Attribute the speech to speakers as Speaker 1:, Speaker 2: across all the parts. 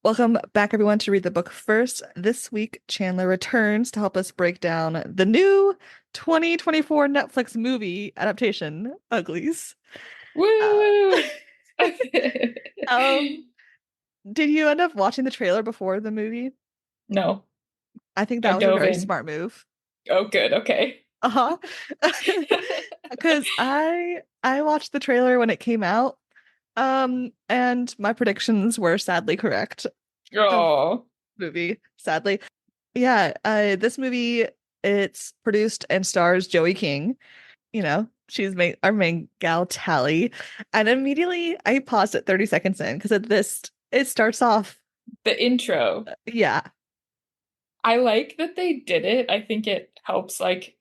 Speaker 1: Welcome back, everyone, to Read the Book First. This week, Chandler returns to help us break down the new 2024 Netflix movie adaptation, Uglies. Uh,
Speaker 2: Woo!
Speaker 1: um, did you end up watching the trailer before the movie?
Speaker 2: No,
Speaker 1: I think
Speaker 2: I
Speaker 1: that was a
Speaker 2: dove
Speaker 1: very
Speaker 2: in.
Speaker 1: smart move.
Speaker 2: Oh, good. Okay.
Speaker 1: Uh-huh. Because I watched the trailer when it came out, and my predictions were sadly correct of
Speaker 2: Oh,
Speaker 1: movie, sadly. Yeah, this movie, it's produced and stars Joey King. Our main gal Tally. And immediately I paused at 30 seconds in because it starts off,
Speaker 2: the intro.
Speaker 1: yeah,
Speaker 2: I like that they did it. I think it helps like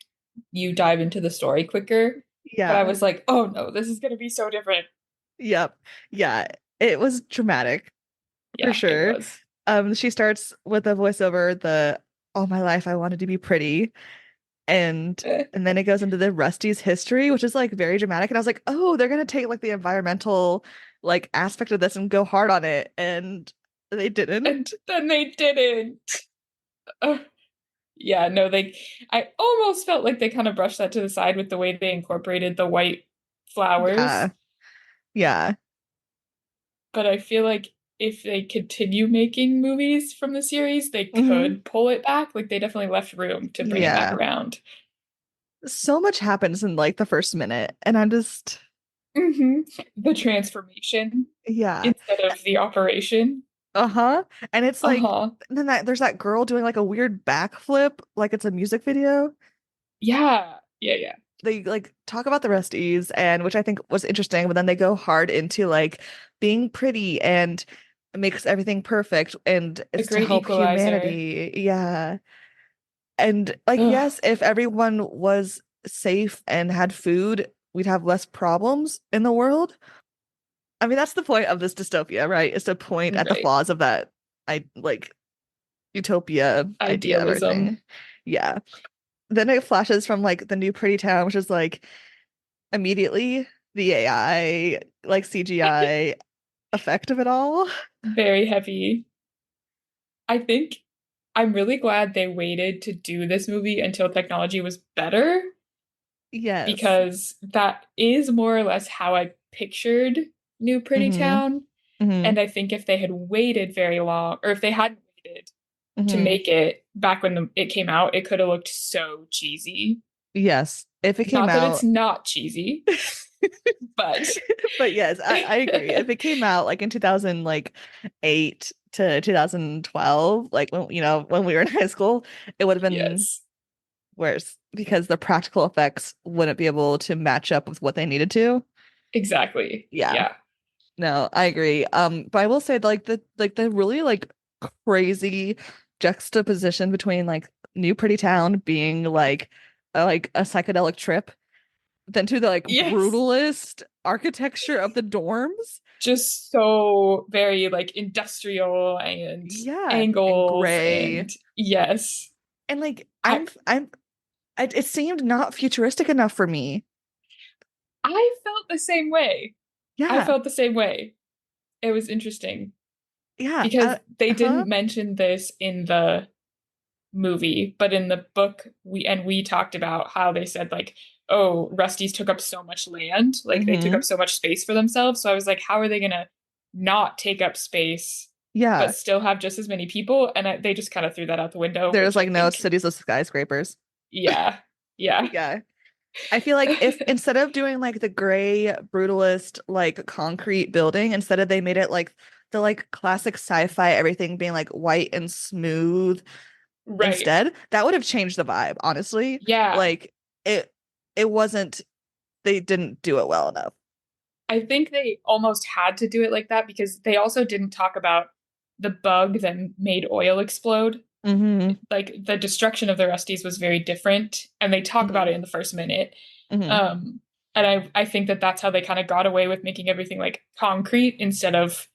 Speaker 2: you dive into the story quicker. But I
Speaker 1: yeah,
Speaker 2: was like, oh no, this is gonna be so different.
Speaker 1: yep, yeah. It was dramatic for
Speaker 2: Yeah, it
Speaker 1: sure.
Speaker 2: was.
Speaker 1: She starts with a voiceover, the all my life I wanted to be pretty. And and then it goes into the Rusty's history, which is like very dramatic. And I was like, oh, they're gonna take like the environmental like aspect of this and go hard on it. And they
Speaker 2: And
Speaker 1: didn't.
Speaker 2: then they didn't. Uh, yeah, no, I almost felt like they kind of brushed that to the side with the way they incorporated the white flowers.
Speaker 1: Yeah. Yeah.
Speaker 2: But I feel like if they continue making movies from the series, they
Speaker 1: Hmm.
Speaker 2: could pull it back. Like they definitely left room to bring it back
Speaker 1: Yeah.
Speaker 2: around.
Speaker 1: So much happens in like the first minute. And I'm just,
Speaker 2: Hmm. The transformation
Speaker 1: yeah.
Speaker 2: instead of the operation.
Speaker 1: Uh-huh. And it's like
Speaker 2: Uh-huh.
Speaker 1: then there's that girl doing like a weird backflip, like it's a music video.
Speaker 2: Yeah. Yeah, yeah.
Speaker 1: They like talk about the Rusties and which I think was interesting, but then they go hard into like being pretty and makes everything perfect and
Speaker 2: The
Speaker 1: it's to
Speaker 2: great
Speaker 1: help
Speaker 2: equalizer.
Speaker 1: humanity. Yeah. And like
Speaker 2: Ugh.
Speaker 1: yes, if everyone was safe and had food, we'd have less problems in the world. I mean, that's the point of this dystopia, right? Is to point at the
Speaker 2: Right.
Speaker 1: flaws of that I like utopia idea of
Speaker 2: Idealism.
Speaker 1: everything. Yeah. Then it flashes from like the new pretty town, which is like immediately the AI, like CGI effect of it all.
Speaker 2: Very heavy. I think I'm really glad they waited to do this movie until technology was better
Speaker 1: Yes.
Speaker 2: because that is more or less how I pictured New Pretty
Speaker 1: Hmm.
Speaker 2: Town.
Speaker 1: Hmm.
Speaker 2: And I think if they had waited very long, or if they hadn't waited to
Speaker 1: Hmm.
Speaker 2: make it back when it came out, it could have looked so cheesy.
Speaker 1: Yes. If it came
Speaker 2: Not that it's
Speaker 1: out,
Speaker 2: not cheesy, but
Speaker 1: but yes, I agree. If it came out like in 2000 like 8 to 2012, like when we were in high school, it would have been
Speaker 2: yes,
Speaker 1: worse because the practical effects wouldn't be able to match up with what they needed to.
Speaker 2: exactly.
Speaker 1: Yeah.
Speaker 2: Yeah.
Speaker 1: No, I agree. But I will say the really like crazy juxtaposition between like New Pretty Town being like a psychedelic trip, then to the like
Speaker 2: Yes.
Speaker 1: brutalist architecture of the dorms.
Speaker 2: Just so very like industrial and
Speaker 1: Yeah, and
Speaker 2: angles
Speaker 1: gray.
Speaker 2: and yes.
Speaker 1: And like
Speaker 2: I
Speaker 1: it seemed not futuristic enough for me.
Speaker 2: I felt the same way. I
Speaker 1: Yeah.
Speaker 2: felt the same way. It was interesting
Speaker 1: Yeah.
Speaker 2: because they
Speaker 1: Uh-huh.
Speaker 2: didn't mention this in the movie, but in the book we talked about how they said like, oh, Rusty's took up so much land, like they took
Speaker 1: Hmm.
Speaker 2: up so much space for themselves. So I was like, how are they gonna not take up space but
Speaker 1: Yeah.
Speaker 2: still have just as many people? And they just kind of threw that out the window,
Speaker 1: There's
Speaker 2: which I
Speaker 1: like no
Speaker 2: think,
Speaker 1: cities of skyscrapers.
Speaker 2: yeah, yeah,
Speaker 1: Yeah. I feel like if instead of doing like the gray brutalist like concrete building, instead of they made it like the like classic sci-fi everything being like white and smooth
Speaker 2: right,
Speaker 1: instead, that would have changed the vibe, honestly.
Speaker 2: yeah.
Speaker 1: Like it it wasn't they didn't do it well enough.
Speaker 2: I think they almost had to do it like that because they also didn't talk about the bug that made oil explode.
Speaker 1: Hmm.
Speaker 2: Like the destruction of the Rusties was very different, and they talk about
Speaker 1: Hmm.
Speaker 2: it in the first minute.
Speaker 1: Hmm.
Speaker 2: Um, and I think that that's how they kind of got away with making everything like concrete instead of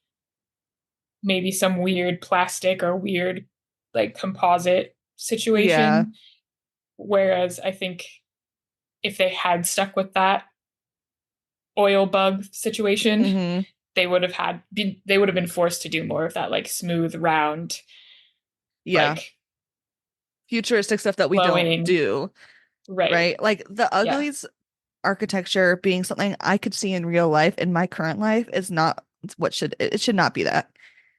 Speaker 2: maybe some weird plastic or weird like composite
Speaker 1: Yeah.
Speaker 2: situation. Whereas I think if they had stuck with that oil bug situation,
Speaker 1: Hmm.
Speaker 2: they would have been forced to do more of that like smooth, round,
Speaker 1: Yeah.
Speaker 2: like
Speaker 1: Futuristic stuff that we don't
Speaker 2: flowing.
Speaker 1: do,
Speaker 2: Right.
Speaker 1: right? Like the
Speaker 2: Yeah.
Speaker 1: Uglies architecture being something I could see in real life in my current life is not what should it should not be that,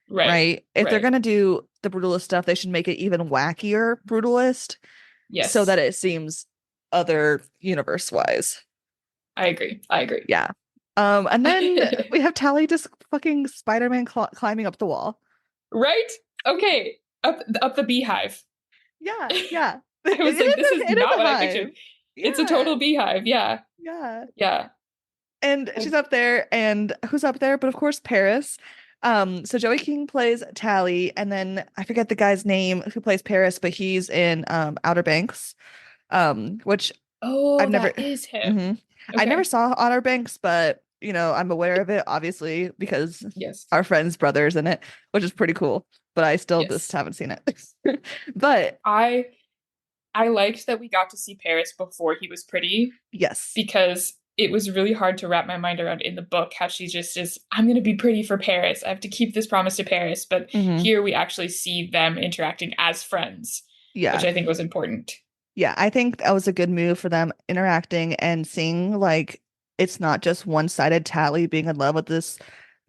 Speaker 2: Right.
Speaker 1: right? If they're
Speaker 2: Right.
Speaker 1: gonna do the brutalist stuff, they should make it even wackier brutalist so that
Speaker 2: Yes.
Speaker 1: it seems other universe wise.
Speaker 2: I agree. I agree.
Speaker 1: Yeah. And then we have Tally just fucking Spider-Man climbing up the wall.
Speaker 2: Right? Okay. Up the beehive.
Speaker 1: Yeah,
Speaker 2: I
Speaker 1: yeah. It
Speaker 2: was like, this is
Speaker 1: it is
Speaker 2: not
Speaker 1: a
Speaker 2: what I pictured.
Speaker 1: hive.
Speaker 2: It's a
Speaker 1: Yeah,
Speaker 2: total beehive. Yeah.
Speaker 1: yeah.
Speaker 2: Yeah.
Speaker 1: And she's
Speaker 2: I,
Speaker 1: up there, and who's up there? But of course, Paris. So Joey King plays Tally, and then I forget the guy's name who plays Paris, but he's in Outer Banks, which I've
Speaker 2: oh,
Speaker 1: never.
Speaker 2: that is him.
Speaker 1: hmm I never
Speaker 2: Okay.
Speaker 1: saw Outer Banks, but I'm aware of it, obviously, because
Speaker 2: Yes.
Speaker 1: our friend's brother's in it, which is pretty cool. But I still just
Speaker 2: Yes.
Speaker 1: haven't seen it. But
Speaker 2: I I liked that we got to see Paris before he was pretty
Speaker 1: yes.
Speaker 2: because it was really hard to wrap my mind around in the book how she just is, I'm going to be pretty for Paris. I have to keep this promise to Paris. But
Speaker 1: hmm
Speaker 2: here we actually see them interacting as friends, which
Speaker 1: Yeah.
Speaker 2: I think was important.
Speaker 1: Yeah, I think that was a good move for them interacting and seeing like it's not just one-sided Tally being in love with this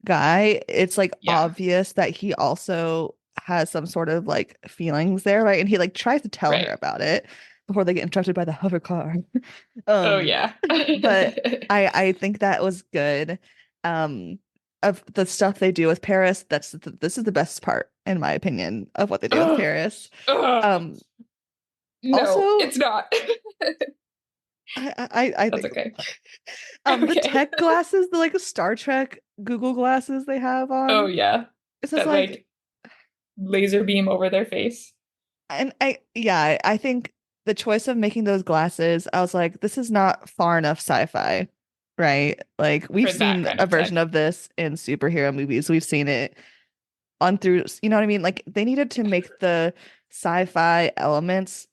Speaker 1: guy. It's like
Speaker 2: Yeah,
Speaker 1: obvious that he also has some sort of like feelings there, right? And he like tries to tell her
Speaker 2: right.
Speaker 1: about it before they get interrupted by the hover car.
Speaker 2: Oh,
Speaker 1: Um,
Speaker 2: yeah.
Speaker 1: but I think that was good. Um, of the stuff they do with Paris, this is the best part, in my opinion, of what they do with
Speaker 2: Oh,
Speaker 1: Paris.
Speaker 2: oh,
Speaker 1: Um,
Speaker 2: no,
Speaker 1: also,
Speaker 2: it's not.
Speaker 1: I
Speaker 2: That's
Speaker 1: think
Speaker 2: okay.
Speaker 1: the
Speaker 2: Okay.
Speaker 1: tech glasses, the like Star Trek Google glasses they have
Speaker 2: Oh,
Speaker 1: on,
Speaker 2: yeah.
Speaker 1: it's just
Speaker 2: That
Speaker 1: like,
Speaker 2: like laser beam over their face
Speaker 1: and I think the choice of making those glasses, I was like, this is not far enough sci-fi, right? Like we've
Speaker 2: for that
Speaker 1: seen
Speaker 2: kind
Speaker 1: a
Speaker 2: of
Speaker 1: version
Speaker 2: tech.
Speaker 1: of this in superhero movies. We've seen it on through, you know what I mean? Like they needed to make the sci-fi elements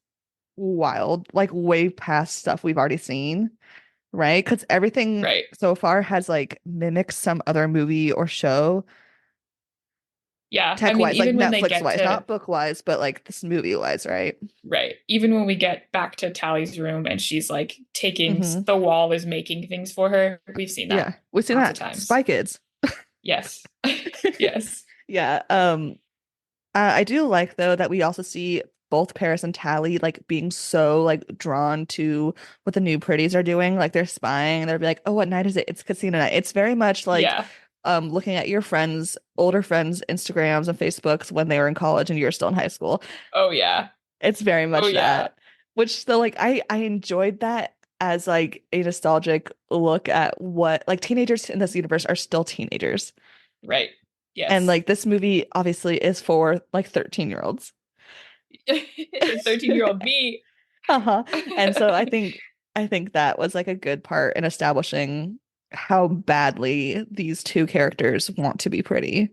Speaker 1: wild, like way past stuff we've already seen, right? Because everything
Speaker 2: Right.
Speaker 1: so far has like mimicked some other movie or show
Speaker 2: Yeah. I
Speaker 1: tech
Speaker 2: mean,
Speaker 1: wise, like
Speaker 2: even when they
Speaker 1: Netflix
Speaker 2: get
Speaker 1: wise,
Speaker 2: to
Speaker 1: not book wise, but like this movie wise, right?
Speaker 2: Right. Even when we get back to Tally's room and she's like taking
Speaker 1: hmm
Speaker 2: the wall is making things for her, we've seen that
Speaker 1: Yeah, we've seen
Speaker 2: lots of
Speaker 1: that.
Speaker 2: times.
Speaker 1: Spy Kids.
Speaker 2: Yes. Yes.
Speaker 1: Yeah. I do like though that we also see both Paris and Tally like being so like drawn to what the new pretties are doing. Like they're spying and they'll be like, oh, what night is it? It's casino night. It's very much like
Speaker 2: Yeah.
Speaker 1: looking at your friends, older friends' Instagrams and Facebooks when they were in college and you're still in high school.
Speaker 2: Oh yeah.
Speaker 1: It's very
Speaker 2: Oh
Speaker 1: much
Speaker 2: yeah.
Speaker 1: that. Which still like I enjoyed that as like a nostalgic look at what like teenagers in this universe are still teenagers.
Speaker 2: Right.
Speaker 1: And
Speaker 2: Yes.
Speaker 1: like this movie obviously is for like 13-year-olds.
Speaker 2: 13-year-old me.
Speaker 1: Uh-huh. And so I think that was like a good part in establishing how badly these two characters want to be pretty.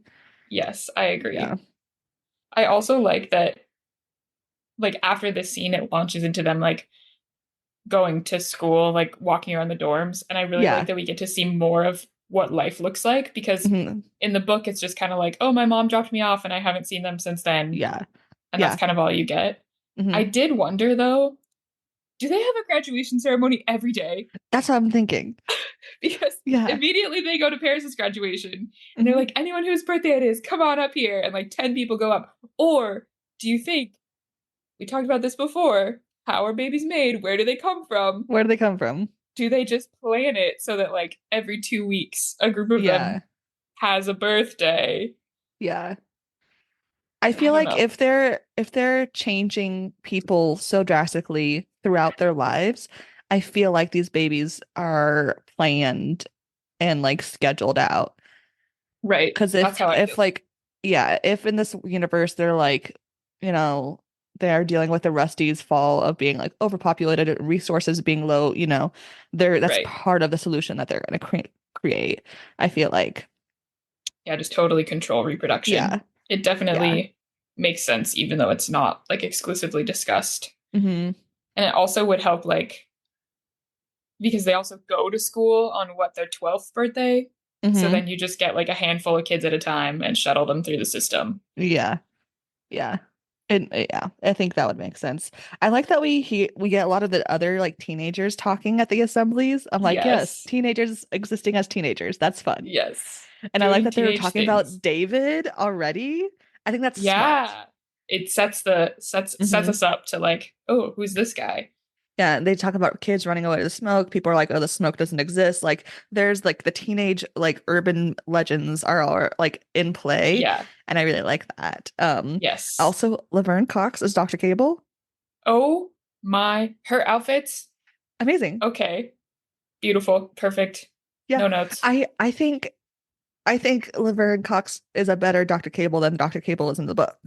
Speaker 2: Yes, I
Speaker 1: Yeah.
Speaker 2: agree. I also like that like after this scene it launches into them like going to school, like walking around the dorms. And I really like
Speaker 1: Yeah.
Speaker 2: that we get to see more of what life looks like because
Speaker 1: hmm
Speaker 2: in the book, it's just kind of like, oh, my mom dropped me off and I haven't seen them since then.
Speaker 1: Yeah.
Speaker 2: And that's
Speaker 1: Yeah.
Speaker 2: kind of all you get.
Speaker 1: hmm
Speaker 2: I did wonder though, do they have a graduation ceremony every day?
Speaker 1: That's what I'm thinking.
Speaker 2: Because
Speaker 1: Yeah.
Speaker 2: immediately they go to Paris's graduation and they're
Speaker 1: hmm
Speaker 2: like, anyone whose birthday it is, come on up here. And like 10 people go up. Or do you think, we talked about this before, how are babies made? Where do they come from?
Speaker 1: Where do they come from?
Speaker 2: Do they just plan it so that like every 2 weeks a group of
Speaker 1: Yeah.
Speaker 2: them has a birthday?
Speaker 1: Yeah. I
Speaker 2: I
Speaker 1: feel
Speaker 2: don't
Speaker 1: like
Speaker 2: know.
Speaker 1: if they're changing people so drastically throughout their lives, I feel like these babies are planned and like scheduled out.
Speaker 2: Right.
Speaker 1: Because
Speaker 2: That's how I feel.
Speaker 1: if like yeah, if in this universe they're like, you know, they're dealing with the Rusty's fall of being like overpopulated and resources being low, that's
Speaker 2: Right.
Speaker 1: part of the solution that they're going to create. I feel like
Speaker 2: Yeah, just totally control reproduction.
Speaker 1: yeah,
Speaker 2: It
Speaker 1: yeah.
Speaker 2: definitely makes sense, even though it's not like exclusively discussed.
Speaker 1: hmm
Speaker 2: And it also would help, like, because they also go to school on what, their 12th birthday? So
Speaker 1: Mm-hmm.
Speaker 2: then you just get like a handful of kids at a time and shuttle them through the system.
Speaker 1: Yeah. Yeah. And yeah, I think that would make sense. I like that we get a lot of the other like teenagers talking at the assemblies. I'm like, yes,
Speaker 2: Yes.
Speaker 1: teenagers existing as teenagers. That's fun.
Speaker 2: Yes.
Speaker 1: And I like
Speaker 2: Doing
Speaker 1: that they were
Speaker 2: teenage
Speaker 1: talking
Speaker 2: things.
Speaker 1: about David already. I think that's smart.
Speaker 2: Yeah. It sets
Speaker 1: Hmm.
Speaker 2: us up to like, oh, who's this guy?
Speaker 1: Yeah, they talk about kids running away to the smoke. People are like, "Oh, the smoke doesn't exist." Like, there's like the teenage like urban legends are all like in play,
Speaker 2: Yeah.
Speaker 1: and I really like that.
Speaker 2: Yes.
Speaker 1: Also, Laverne Cox is Dr. Cable.
Speaker 2: Oh my, her outfits.
Speaker 1: Amazing.
Speaker 2: Okay. Beautiful. Perfect.
Speaker 1: Yeah,
Speaker 2: No notes.
Speaker 1: I think Laverne Cox is a better Dr. Cable than Dr. Cable is in the book.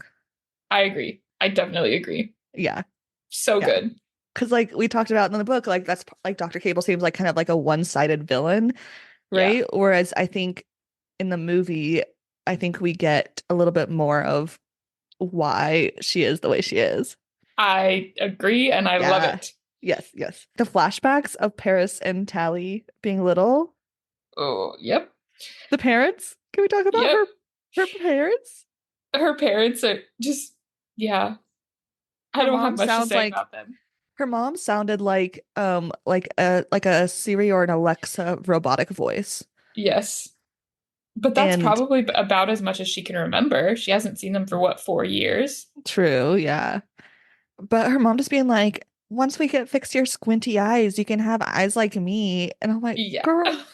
Speaker 2: I agree. I definitely agree.
Speaker 1: Yeah,
Speaker 2: So
Speaker 1: yeah.
Speaker 2: good.
Speaker 1: Because like we talked about in the book, like that's like Dr. Cable seems like kind of like a one-sided villain,
Speaker 2: Yeah.
Speaker 1: right? Whereas I think in the movie, I think we get a little bit more of why she is the way she is.
Speaker 2: I agree and I love
Speaker 1: Yeah.
Speaker 2: it.
Speaker 1: Yes, yes. The flashbacks of Paris and Tally being little,
Speaker 2: Oh, yep.
Speaker 1: the parents. Can we talk about
Speaker 2: Yep.
Speaker 1: her parents?
Speaker 2: Her parents are just, yeah. I
Speaker 1: Her
Speaker 2: don't
Speaker 1: mom
Speaker 2: have much to
Speaker 1: sounds
Speaker 2: say
Speaker 1: like
Speaker 2: about them.
Speaker 1: her mom sounded like a Siri or an Alexa robotic voice.
Speaker 2: Yes. But that's
Speaker 1: And
Speaker 2: probably about as much as she can remember. She hasn't seen them for what, 4 years?
Speaker 1: true, yeah. But her mom just being like, once we get fixed your squinty eyes, you can have eyes like me. And I'm like,
Speaker 2: Yeah.
Speaker 1: girl,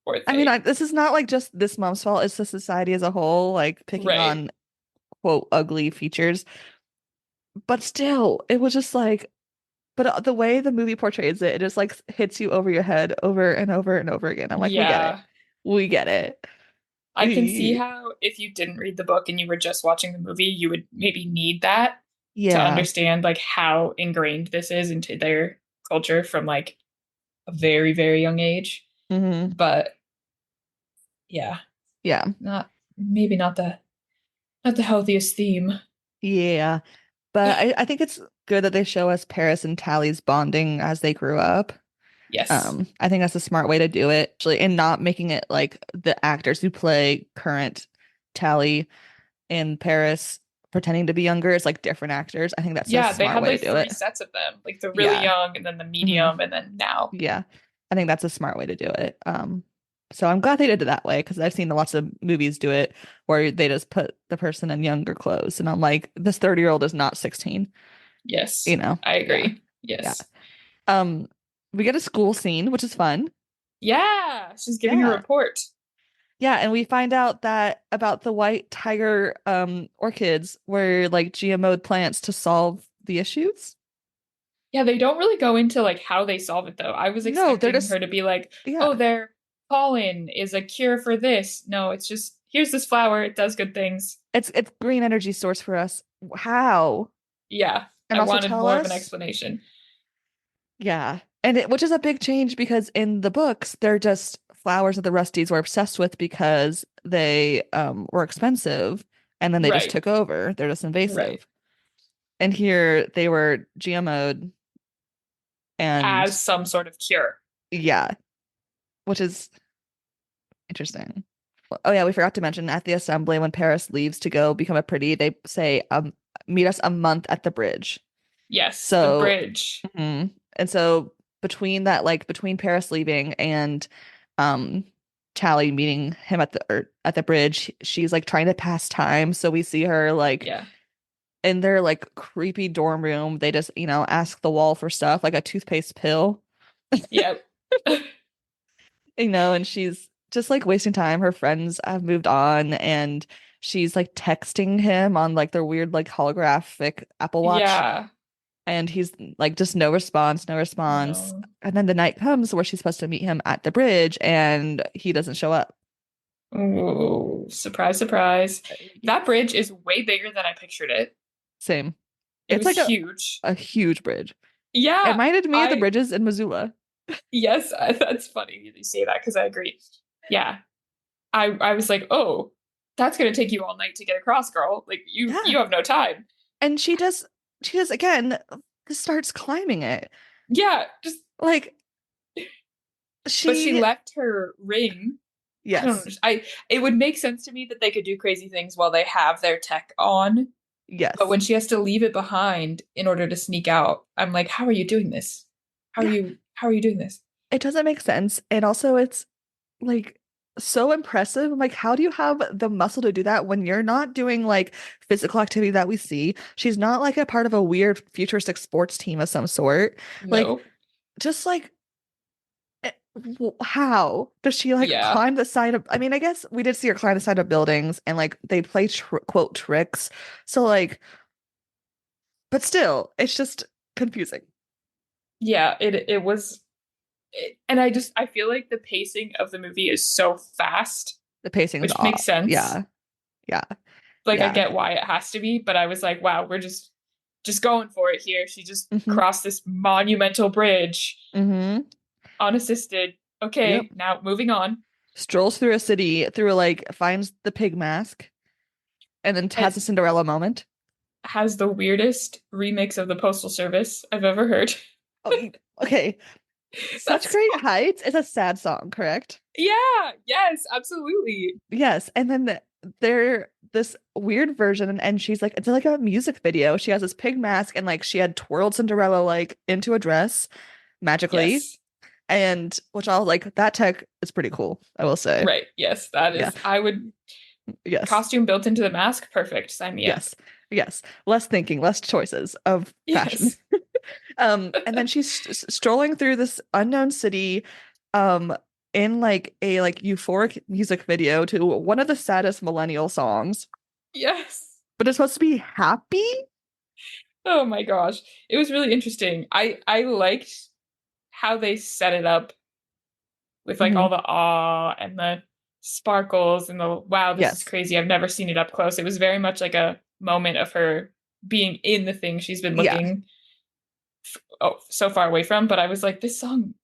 Speaker 2: Poor
Speaker 1: I mean,
Speaker 2: thing.
Speaker 1: this is not like just this mom's fault. It's the society as a whole, like picking
Speaker 2: Right.
Speaker 1: on quote ugly features. But still, it was just like, but the way the movie portrays it, it just like hits you over your head over and over and over again. I'm like, we get it.
Speaker 2: Yeah.
Speaker 1: We get it.
Speaker 2: I can see
Speaker 1: Eh,
Speaker 2: how if you didn't read the book and you were just watching the movie, you would maybe need that to
Speaker 1: Yeah.
Speaker 2: understand like how ingrained this is into their culture from like a very, very young age.
Speaker 1: Hmm.
Speaker 2: But yeah,
Speaker 1: Yeah.
Speaker 2: not maybe not the healthiest theme.
Speaker 1: Yeah. But I think it's good that they show us Paris and Tally's bonding as they grew up.
Speaker 2: Yes.
Speaker 1: I think that's a smart way to do it, actually, and not making it like the actors who play current Tally in Paris pretending to be younger. It's like different actors. I think that's a
Speaker 2: Yeah, they
Speaker 1: smart
Speaker 2: had
Speaker 1: way to
Speaker 2: like
Speaker 1: do
Speaker 2: three
Speaker 1: it.
Speaker 2: sets of them, like the really
Speaker 1: Yeah.
Speaker 2: young and then the
Speaker 1: Hmm.
Speaker 2: medium and then now.
Speaker 1: Yeah. I think that's a smart way to do it. So I'm glad they did it that way because I've seen lots of movies do it where they just put the person in younger clothes, and I'm like, this 30-year-old is not 16, you
Speaker 2: Yes,
Speaker 1: know?
Speaker 2: I
Speaker 1: Yeah.
Speaker 2: agree.
Speaker 1: Yeah.
Speaker 2: Yes.
Speaker 1: Um, we get a school scene, which is fun.
Speaker 2: Yeah, she's giving a
Speaker 1: Yeah.
Speaker 2: report.
Speaker 1: Yeah, and we find out that about the white tiger orchids were like GMO'd plants to solve the issues.
Speaker 2: Yeah, they don't really go into like how they solve it though. I was
Speaker 1: No, they're
Speaker 2: expecting
Speaker 1: just
Speaker 2: her to be like,
Speaker 1: yeah.
Speaker 2: "Oh, their pollen is a cure for this." No, it's just here's this flower, it does good things.
Speaker 1: It's green energy source for us. How?
Speaker 2: Yeah,
Speaker 1: And
Speaker 2: I
Speaker 1: also
Speaker 2: wanted
Speaker 1: tell
Speaker 2: more of an
Speaker 1: us.
Speaker 2: explanation.
Speaker 1: Yeah. Which is a big change because in the books they're just flowers that the Rusties were obsessed with because they were expensive and then they just
Speaker 2: Right,
Speaker 1: took over. They're just
Speaker 2: right.
Speaker 1: invasive. And here they were GMO'd and
Speaker 2: As some sort of cure.
Speaker 1: yeah, which is interesting. Oh yeah, we forgot to mention at the assembly when Paris leaves to go become a pretty, they say, meet us a month at the bridge.
Speaker 2: Yes, the
Speaker 1: So,
Speaker 2: bridge.
Speaker 1: mhm. And so between that, like between Paris leaving and um Tally meeting him at the bridge, she's like trying to pass time. So we see her like
Speaker 2: Yeah.
Speaker 1: in their like creepy dorm room. They just, ask the wall for stuff like a toothpaste pill,
Speaker 2: Yep.
Speaker 1: and she's just like wasting time. Her friends have moved on and she's like texting him on like their weird like holographic Apple Watch,
Speaker 2: Yeah.
Speaker 1: and he's like just no response, no response.
Speaker 2: No.
Speaker 1: And then the night comes where she's supposed to meet him at the bridge and he doesn't show up.
Speaker 2: Ooh, surprise, surprise. That bridge is way bigger than I pictured it.
Speaker 1: Same.
Speaker 2: It
Speaker 1: It's
Speaker 2: was
Speaker 1: like a,
Speaker 2: huge.
Speaker 1: a huge bridge. It
Speaker 2: Yeah,
Speaker 1: reminded me of the
Speaker 2: I
Speaker 1: bridges in Missoula.
Speaker 2: yes, that's funny you say that because I agree. Yeah, I was like, oh, that's gonna take you all night to get across, girl. Like
Speaker 1: Yeah.
Speaker 2: you have no time.
Speaker 1: And she just again starts climbing it.
Speaker 2: Yeah, just
Speaker 1: Like
Speaker 2: but she
Speaker 1: she
Speaker 2: left her ring I don't
Speaker 1: Yes.
Speaker 2: know. It would make sense to me that they could do crazy things while they have their tech on, but
Speaker 1: Yes.
Speaker 2: when she has to leave it behind in order to sneak out, I'm like, how are you doing this?
Speaker 1: Yeah.
Speaker 2: How are you doing this?
Speaker 1: It doesn't make sense. And also it's like so impressive. I'm like, how do you have the muscle to do that when you're not doing like physical activity that we see? She's not like a part of a weird futuristic sports team of some sort. Like,
Speaker 2: No.
Speaker 1: just like how does she like
Speaker 2: Yeah.
Speaker 1: climb the side of, I mean, I guess we did see her climb the side of buildings and like they play quote tricks. So like, but still, it's just confusing.
Speaker 2: Yeah, it was and I feel like the pacing of the movie is so fast,
Speaker 1: The pacing is
Speaker 2: which makes
Speaker 1: off.
Speaker 2: sense.
Speaker 1: Yeah. Yeah.
Speaker 2: Like I
Speaker 1: Yeah.
Speaker 2: get why it has to be, but I was like, wow, we're just going for it here. She just
Speaker 1: Hmm.
Speaker 2: crossed this monumental bridge
Speaker 1: Hmm.
Speaker 2: unassisted.
Speaker 1: Yep.
Speaker 2: Okay, now moving on.
Speaker 1: Strolls through a city through like finds the pig mask and then has
Speaker 2: It
Speaker 1: a Cinderella moment.
Speaker 2: has the weirdest remix of the Postal Service I've ever heard.
Speaker 1: Oh, okay.
Speaker 2: That
Speaker 1: Such great
Speaker 2: song.
Speaker 1: heights. It's a sad song, correct?
Speaker 2: Yeah, yes, absolutely.
Speaker 1: Yes. And then they're this weird version, and she's like, it's like a music video. She has this pig mask, and like she had twirled Cinderella like into a dress magically.
Speaker 2: Yes.
Speaker 1: And which I'll like that tech is pretty cool, I will say.
Speaker 2: Right. Yes, that
Speaker 1: Yeah.
Speaker 2: is I would
Speaker 1: Yes.
Speaker 2: costume built into the mask. Perfect. Sign me up.
Speaker 1: Yes. Yes. Less thinking, less choices of fashion.
Speaker 2: Yes.
Speaker 1: And then she's strolling through this unknown city, um, in like a like euphoric music video to one of the saddest millennial songs,
Speaker 2: Yes.
Speaker 1: but it's supposed to be happy.
Speaker 2: Oh my gosh. It was really interesting. I liked how they set it up with like all
Speaker 1: Hmm.
Speaker 2: the awe and the sparkles and the wow, this is
Speaker 1: Yes.
Speaker 2: crazy. I've never seen it up close. It was very much like a moment of her being in the thing she's been
Speaker 1: Yeah.
Speaker 2: looking so far away from, but I was like this
Speaker 1: Wrong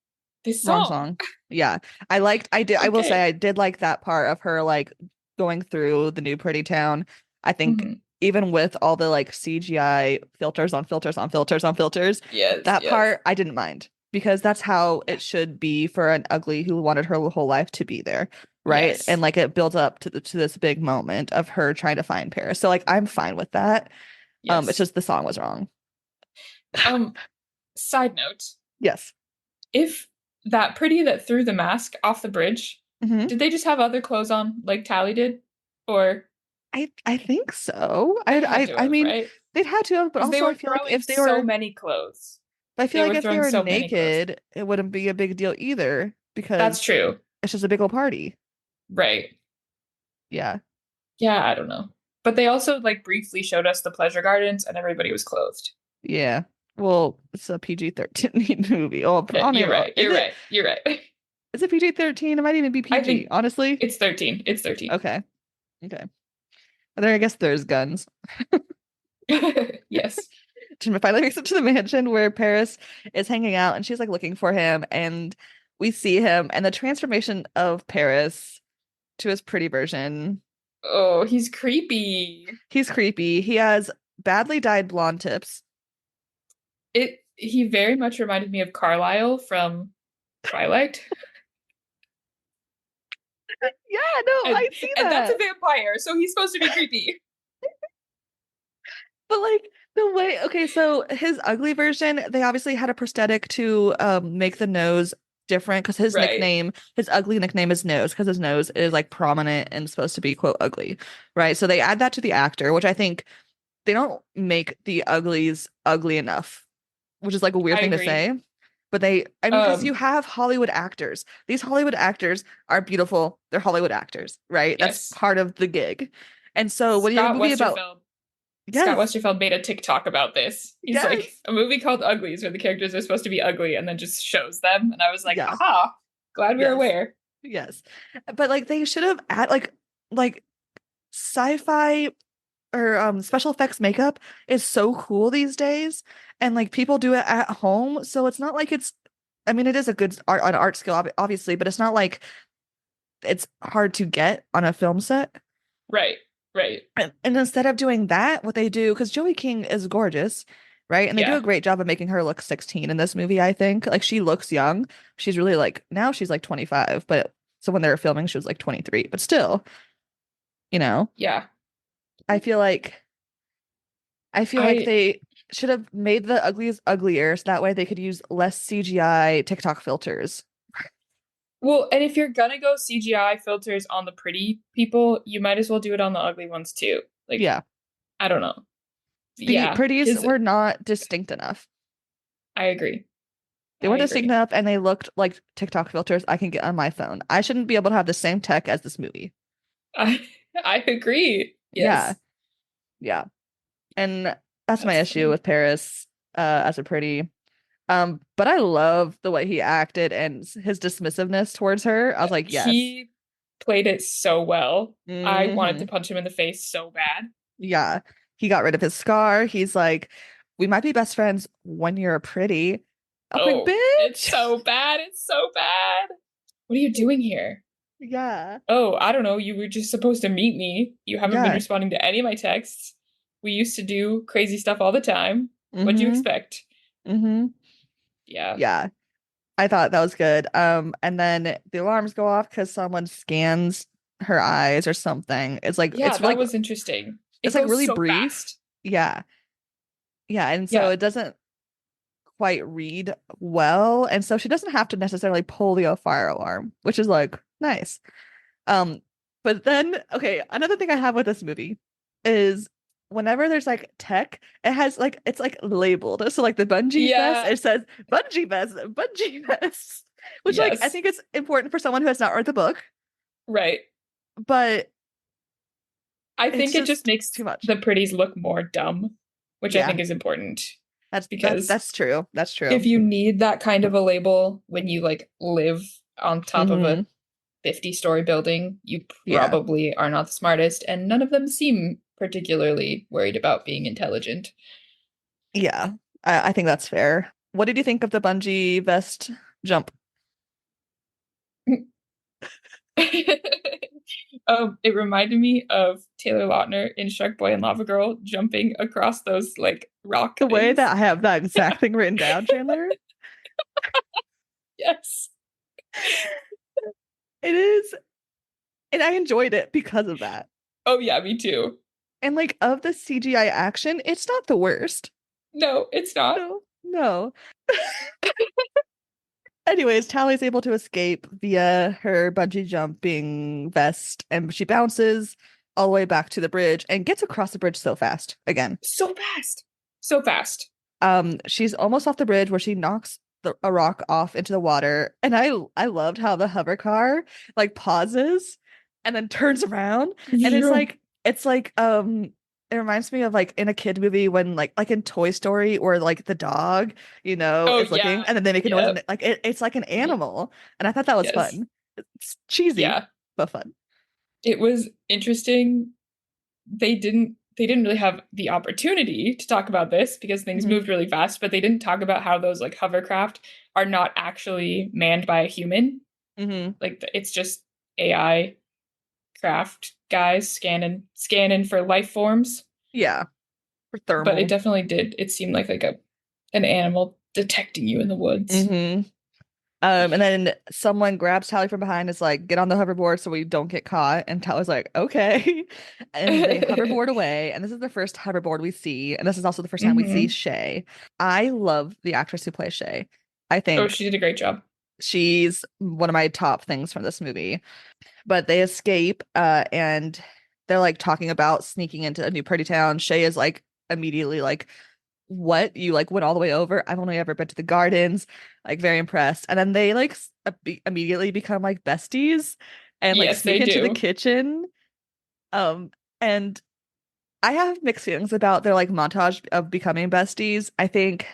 Speaker 2: song.
Speaker 1: song. Yeah. I will say
Speaker 2: Okay.
Speaker 1: I did like that part of her like going through the new pretty town. I think
Speaker 2: Mhm.
Speaker 1: even with all the like CGI filters on filters on filters on filters,
Speaker 2: Yes,
Speaker 1: that
Speaker 2: yes.
Speaker 1: part I didn't mind because that's how it should be for an ugly who wanted her whole life to be there, right? And
Speaker 2: Yes.
Speaker 1: like it built up to this big moment of her trying to find Paris. So like I'm fine with that. It's
Speaker 2: Yes.
Speaker 1: just the song was wrong.
Speaker 2: Um, Side note,
Speaker 1: Yes.
Speaker 2: if that pretty that threw the mask off the bridge,
Speaker 1: Hmm.
Speaker 2: did they just have other clothes on like Tally did? Or
Speaker 1: I think so.
Speaker 2: they had to
Speaker 1: I
Speaker 2: have,
Speaker 1: mean
Speaker 2: right?
Speaker 1: they'd had to have, but
Speaker 2: Because they
Speaker 1: also I
Speaker 2: were
Speaker 1: feel like
Speaker 2: throwing
Speaker 1: if they
Speaker 2: so
Speaker 1: were,
Speaker 2: many clothes.
Speaker 1: but I feel
Speaker 2: They
Speaker 1: like
Speaker 2: were
Speaker 1: if they
Speaker 2: throwing
Speaker 1: were
Speaker 2: so many clothes.
Speaker 1: naked, it wouldn't be a big deal either
Speaker 2: That's
Speaker 1: because
Speaker 2: true.
Speaker 1: it's just a big old party.
Speaker 2: Right.
Speaker 1: Yeah.
Speaker 2: Yeah, I don't know. But they also like briefly showed us the pleasure gardens and everybody was clothed.
Speaker 1: Yeah. Well, it's a PG-13 movie. Oh, but
Speaker 2: Okay,
Speaker 1: I don't
Speaker 2: you're
Speaker 1: even know.
Speaker 2: right. You're right. You're right.
Speaker 1: Is it PG-13? It might even be
Speaker 2: I
Speaker 1: PG,
Speaker 2: think
Speaker 1: honestly.
Speaker 2: it's 13. It's 13.
Speaker 1: Okay. Okay. And then I guess there's guns.
Speaker 2: Yes.
Speaker 1: Jim finally makes it to the mansion where Paris is hanging out and she's like looking for him and we see him and the transformation of Paris to his pretty version.
Speaker 2: Oh, he's creepy.
Speaker 1: He's creepy. He has badly dyed blonde tips.
Speaker 2: He very much reminded me of Carlisle from Twilight.
Speaker 1: Yeah, no,
Speaker 2: And
Speaker 1: I see
Speaker 2: and that's a
Speaker 1: that.
Speaker 2: vampire, so he's supposed to be creepy.
Speaker 1: But like the way, okay, so his ugly version, they obviously had a prosthetic to make the nose different because
Speaker 2: Right.
Speaker 1: his ugly nickname is Nose because his nose is like prominent and supposed to be quote ugly, right? So they add that to the actor, which I think they don't make the uglies ugly enough, which is like a weird
Speaker 2: I
Speaker 1: thing to
Speaker 2: agree.
Speaker 1: say. But I mean, because you
Speaker 2: Um,
Speaker 1: have Hollywood actors. These Hollywood actors are beautiful. They're Hollywood actors, right? That's
Speaker 2: yes.
Speaker 1: part of the gig. And so when you have a
Speaker 2: Scott
Speaker 1: movie about,
Speaker 2: Westerfeld Scott
Speaker 1: yes,
Speaker 2: Westerfeld made a TikTok about this. He's like
Speaker 1: yes,
Speaker 2: a movie called Uglies where the characters are supposed to be ugly and then just shows them. And I was like,
Speaker 1: yeah,
Speaker 2: aha, glad we're
Speaker 1: yes,
Speaker 2: aware.
Speaker 1: yes. But like they should have add like sci-fi or special effects makeup is so cool these days. And like people do it at home. So it's not like it's I mean, it is a good art on art skill, obviously, but it's not like it's hard to get on a film set.
Speaker 2: Right, right.
Speaker 1: And instead of doing that, what they do, because Joey King is gorgeous, right? And they do a
Speaker 2: Yeah.
Speaker 1: great job of making her look 16 in this movie, I think. Like she looks young. She's really like now she's like 25, but So when they were filming, she was like 23. But still, you know,
Speaker 2: Yeah.
Speaker 1: I feel like I feel like
Speaker 2: I
Speaker 1: they should have made the uglies uglier so that way they could use less CGI TikTok filters.
Speaker 2: Well, and if you're gonna go CGI filters on the pretty people, you might as well do it on the ugly ones too. Like,
Speaker 1: Yeah.
Speaker 2: I don't know.
Speaker 1: The
Speaker 2: Yeah,
Speaker 1: pretties
Speaker 2: because
Speaker 1: were not distinct enough.
Speaker 2: I agree.
Speaker 1: They
Speaker 2: I
Speaker 1: weren't distinct
Speaker 2: agree.
Speaker 1: enough and they looked like TikTok filters I can get on my phone. I shouldn't be able to have the same tech as this movie.
Speaker 2: I I agree.
Speaker 1: Yeah.
Speaker 2: Yes.
Speaker 1: Yeah. And that's my
Speaker 2: That's
Speaker 1: issue
Speaker 2: funny.
Speaker 1: with Paris as a pretty. But I love the way he acted and his dismissiveness towards her. I was like, yes.
Speaker 2: He played it so well. I wanted to
Speaker 1: Hmm.
Speaker 2: punch him in the face so bad.
Speaker 1: Yeah. He got rid of his scar. He's like, we might be best friends when you're pretty. I'm like,
Speaker 2: Oh, it's
Speaker 1: bitch.
Speaker 2: so bad. It's so bad. What are you doing here?
Speaker 1: Yeah.
Speaker 2: Oh, I don't know. You were just supposed to meet me. You haven't been
Speaker 1: Yeah.
Speaker 2: responding to any of my texts. We used to do crazy stuff all the time. What do you
Speaker 1: Hmm.
Speaker 2: expect?
Speaker 1: Hmm.
Speaker 2: Yeah.
Speaker 1: Yeah. I thought that was good. And then the alarms go off because someone scans her eyes or something.
Speaker 2: Yeah, that was interesting.
Speaker 1: It's
Speaker 2: It
Speaker 1: like
Speaker 2: goes
Speaker 1: really
Speaker 2: so
Speaker 1: brief.
Speaker 2: fast.
Speaker 1: Yeah. Yeah. And so
Speaker 2: Yeah.
Speaker 1: it doesn't quite read well. And so she doesn't have to necessarily pull the fire alarm, which is like nice. Um, but then okay, another thing I have with this movie is whenever there's like tech, it has like it's like labeled. So like the bungee vest,
Speaker 2: Yeah.
Speaker 1: it says bungee vest, which like I
Speaker 2: Yes.
Speaker 1: think it's important for someone who has not read the book,
Speaker 2: Right.
Speaker 1: but
Speaker 2: I
Speaker 1: it's
Speaker 2: think it just
Speaker 1: just
Speaker 2: makes
Speaker 1: too much.
Speaker 2: the pretties look more dumb, which I
Speaker 1: Yeah,
Speaker 2: think is important
Speaker 1: that's
Speaker 2: because
Speaker 1: that's true. That's
Speaker 2: if
Speaker 1: true.
Speaker 2: you need that kind of a label when you like live on top of
Speaker 1: Hmm.
Speaker 2: a 50-story building, you
Speaker 1: Yeah,
Speaker 2: probably are not the smartest, and none of them seem particularly worried about being intelligent.
Speaker 1: yeah. I think that's fair. What did you think of the bungee vest jump?
Speaker 2: It reminded me of Taylor Lautner in Shark Boy and Lava Girl jumping across those like rock
Speaker 1: The way that
Speaker 2: things.
Speaker 1: I have that exact thing written down, Chandler.
Speaker 2: Yes.
Speaker 1: It is, and I enjoyed it because of that.
Speaker 2: Oh yeah, me too.
Speaker 1: And like of the CGI action, it's not the worst.
Speaker 2: No, it's not.
Speaker 1: No, no. Anyways, Tally's able to escape via her bungee jumping vest, and she bounces all the way back to the bridge and gets across the bridge so fast again.
Speaker 2: So fast. So fast.
Speaker 1: She's almost off the bridge where she knocks a rock off into the water, and I loved how the hover car like pauses and then turns around, and
Speaker 2: Yeah.
Speaker 1: it's like it reminds me of like in a kid movie when like in Toy Story or like the dog,
Speaker 2: Oh
Speaker 1: is
Speaker 2: yeah.
Speaker 1: looking and then they make a noise
Speaker 2: Yeah.
Speaker 1: and like it's like an animal, and I thought that was
Speaker 2: Yes.
Speaker 1: fun. It's cheesy
Speaker 2: Yeah.
Speaker 1: but fun.
Speaker 2: It was interesting. They didn't really have the opportunity to talk about this because things
Speaker 1: Hmm.
Speaker 2: moved really fast, but they didn't talk about how those like hovercraft are not actually manned by a human.
Speaker 1: Hmm.
Speaker 2: Like it's just AI craft guys scanning for life forms.
Speaker 1: Yeah, for
Speaker 2: But it
Speaker 1: thermal.
Speaker 2: definitely did. It seemed like a an animal detecting you in the woods.
Speaker 1: Hmm. And then someone grabs Tally from behind, is like, get on the hoverboard so we don't get caught. And Tally's like, okay. And they hoverboard away. And this is the first hoverboard we see. And this is also the first time we see
Speaker 2: Hmm.
Speaker 1: Shay. I love the actress who plays Shay. I
Speaker 2: Oh,
Speaker 1: think
Speaker 2: she did a great job.
Speaker 1: she's one of my top things from this movie. But they escape, and they're like talking about sneaking into a new party town. Shay is like immediately like, what, you like went all the way over? I've only ever been to the gardens, like very impressed. And then they like immediately become like besties and like
Speaker 2: Yes,
Speaker 1: sneak
Speaker 2: they
Speaker 1: into the
Speaker 2: do.
Speaker 1: kitchen. And I have mixed feelings about their like montage of becoming besties. I think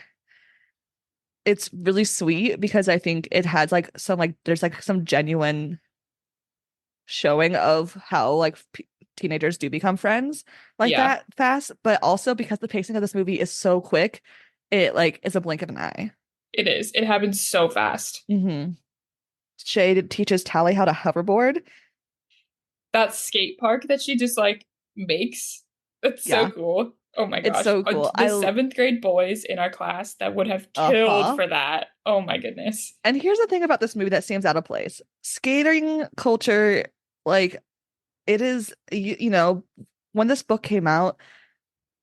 Speaker 1: it's really sweet because I think it has like some like there's like some genuine showing of how like teenagers do become friends like
Speaker 2: Yeah,
Speaker 1: that fast, but also because the pacing of this movie is so quick, it like is a blink of an eye.
Speaker 2: it is. It happens so fast.
Speaker 1: Hmm. Shay teaches Tally how to hoverboard.
Speaker 2: That skate park that she just like makes, that's so
Speaker 1: Yeah.
Speaker 2: cool. Oh my
Speaker 1: It's
Speaker 2: gosh.
Speaker 1: so cool.
Speaker 2: The seventh grade boys in our class that would have killed
Speaker 1: Uh-huh.
Speaker 2: for that. Oh my goodness.
Speaker 1: And here's the thing about this movie that seems out of place. Skating culture, like it is, when this book came out,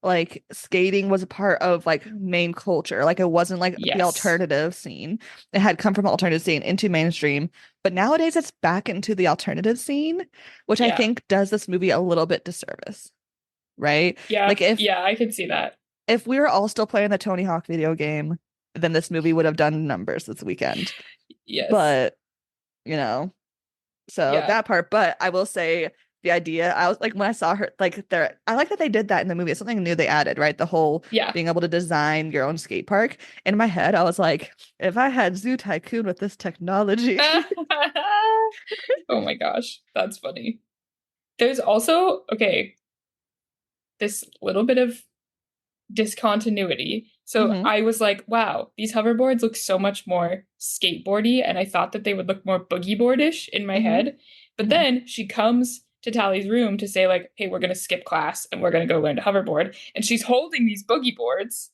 Speaker 1: like skating was a part of like main culture. Like it wasn't like the
Speaker 2: Yes.
Speaker 1: alternative scene. It had come from alternative scene into mainstream. But nowadays it's back into the alternative scene, which I
Speaker 2: Yeah.
Speaker 1: think does this movie a little bit disservice, right?
Speaker 2: Yeah.
Speaker 1: Like
Speaker 2: Yeah, I can see that.
Speaker 1: if we were all still playing the Tony Hawk video game, then this movie would have done numbers this weekend.
Speaker 2: Yes.
Speaker 1: But, you know, so
Speaker 2: Yeah.
Speaker 1: that part, but I will say the idea, I was like when I saw her like there I like that they did that in the movie. It's something new they added, right? The whole
Speaker 2: Yeah.
Speaker 1: being able to design your own skate park. In my head, I was like, if I had Zoo Tycoon with this technology.
Speaker 2: Oh my gosh. That's funny. There's also, okay, this little bit of discontinuity. So
Speaker 1: Hmm.
Speaker 2: I was like, wow, these hoverboards look so much more skateboardy, and I thought that they would look more boogie boardish in my
Speaker 1: Hmm.
Speaker 2: head. But
Speaker 1: Hmm.
Speaker 2: then she comes to Tally's room to say, like, hey, we're gonna skip class and we're gonna go learn to hoverboard. And she's holding these boogie boards,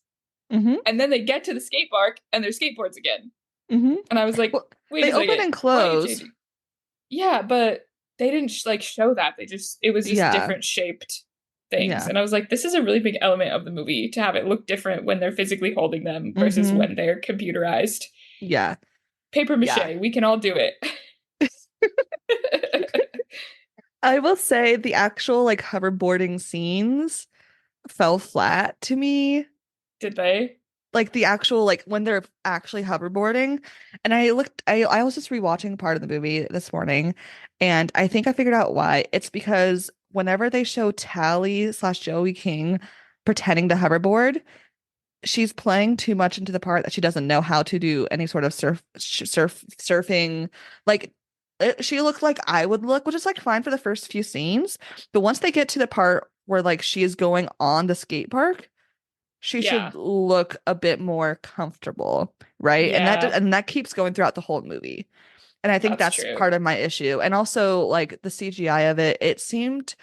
Speaker 1: Hmm.
Speaker 2: and then they get to the skate park and they're skateboards again.
Speaker 1: Hmm.
Speaker 2: And I was like,
Speaker 1: Well,
Speaker 2: wait
Speaker 1: they
Speaker 2: a
Speaker 1: open
Speaker 2: second,
Speaker 1: and
Speaker 2: why are you
Speaker 1: close.
Speaker 2: changing? Yeah, but they didn't like show that. It was just
Speaker 1: Yeah.
Speaker 2: different shaped things.
Speaker 1: Yeah.
Speaker 2: And I was like, this is a really big element of the movie to have it look different when they're physically holding them versus
Speaker 1: Hmm.
Speaker 2: when they're computerized.
Speaker 1: Yeah.
Speaker 2: Paper
Speaker 1: Yeah.
Speaker 2: mache, we can all do it.
Speaker 1: I will say the actual like hoverboarding scenes fell flat to me.
Speaker 2: Did they?
Speaker 1: Like the actual like when they're actually hoverboarding. And I was just rewatching part of the movie this morning, and I think I figured out why. It's because whenever they show Tally slash Joey King pretending to hoverboard, she's playing too much into the part that she doesn't know how to do any sort of surfing. Like she looked like I would look, which is like fine for the first few scenes. But once they get to the part where like she is going on the skate park, she should
Speaker 2: Yeah.
Speaker 1: look a bit more comfortable, right?
Speaker 2: Yeah,
Speaker 1: And that keeps going throughout the whole movie. And I think
Speaker 2: that's
Speaker 1: that's
Speaker 2: true.
Speaker 1: part of my issue. And also like the CGI of it, it seemed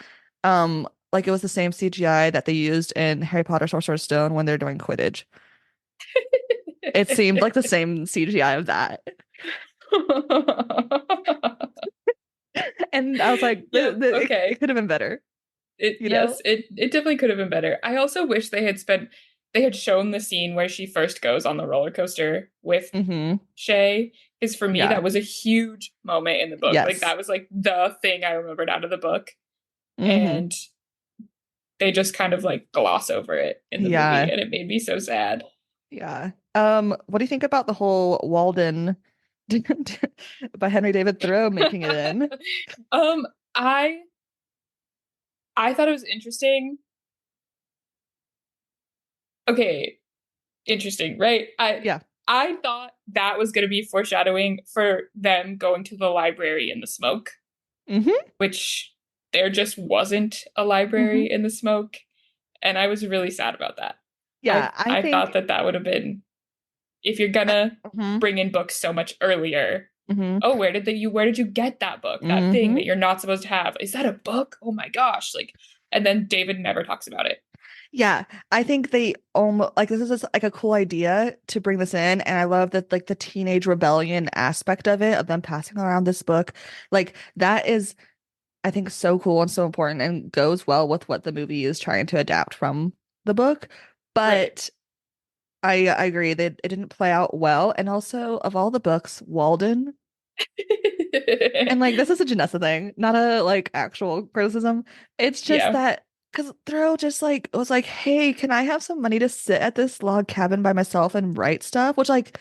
Speaker 1: like it was the same CGI that they used in Harry Potter Sorcerer's Stone when they're doing Quidditch. It seemed like the same CGI of that. And I was like,
Speaker 2: Yep,
Speaker 1: it
Speaker 2: okay.
Speaker 1: could have been better,
Speaker 2: It
Speaker 1: you know?
Speaker 2: yes, it definitely could have been better. I also wish they had shown the scene where she first goes on the roller coaster with
Speaker 1: Hmm.
Speaker 2: Shay, because for me
Speaker 1: Yeah.
Speaker 2: that was a huge moment in the book. Like
Speaker 1: Yes.
Speaker 2: that was like the thing I remembered out of the book.
Speaker 1: Hmm.
Speaker 2: And they just kind of like gloss over it in the movie
Speaker 1: Yeah.
Speaker 2: and it made me so sad.
Speaker 1: Yeah. What do you think about the whole Walden by Henry David Thoreau making it in?
Speaker 2: um I I thought it was interesting. Okay, interesting, right?
Speaker 1: Yeah.
Speaker 2: I thought that was going to be foreshadowing for them going to the library in the smoke,
Speaker 1: Hmm.
Speaker 2: which there just wasn't a
Speaker 1: Hmm.
Speaker 2: library in the smoke, and I was really sad about that.
Speaker 1: Yeah, I
Speaker 2: I thought
Speaker 1: think
Speaker 2: that that would have been if you're gonna
Speaker 1: hmm.
Speaker 2: bring in books so much earlier.
Speaker 1: Hmm.
Speaker 2: Oh, where did you get that book? That thing
Speaker 1: Hmm.
Speaker 2: that you're not supposed to have. Is that a book? Oh my gosh. Like, and then David never talks about it.
Speaker 1: Yeah, I think they almost like this is just, like a cool idea to bring this in, and I love that like the teenage rebellion aspect of it, of them passing around this book, like that is I think so cool and so important and goes well with what the movie is trying to adapt from the book.
Speaker 2: Right.
Speaker 1: But I agree that it didn't play out well, and also of all the books, Walden. And like this is a Janessa thing, not a like actual criticism. It's just
Speaker 2: Yeah.
Speaker 1: that because Thoreau just like was like, hey, can I have some money to sit at this log cabin by myself and write stuff? Which like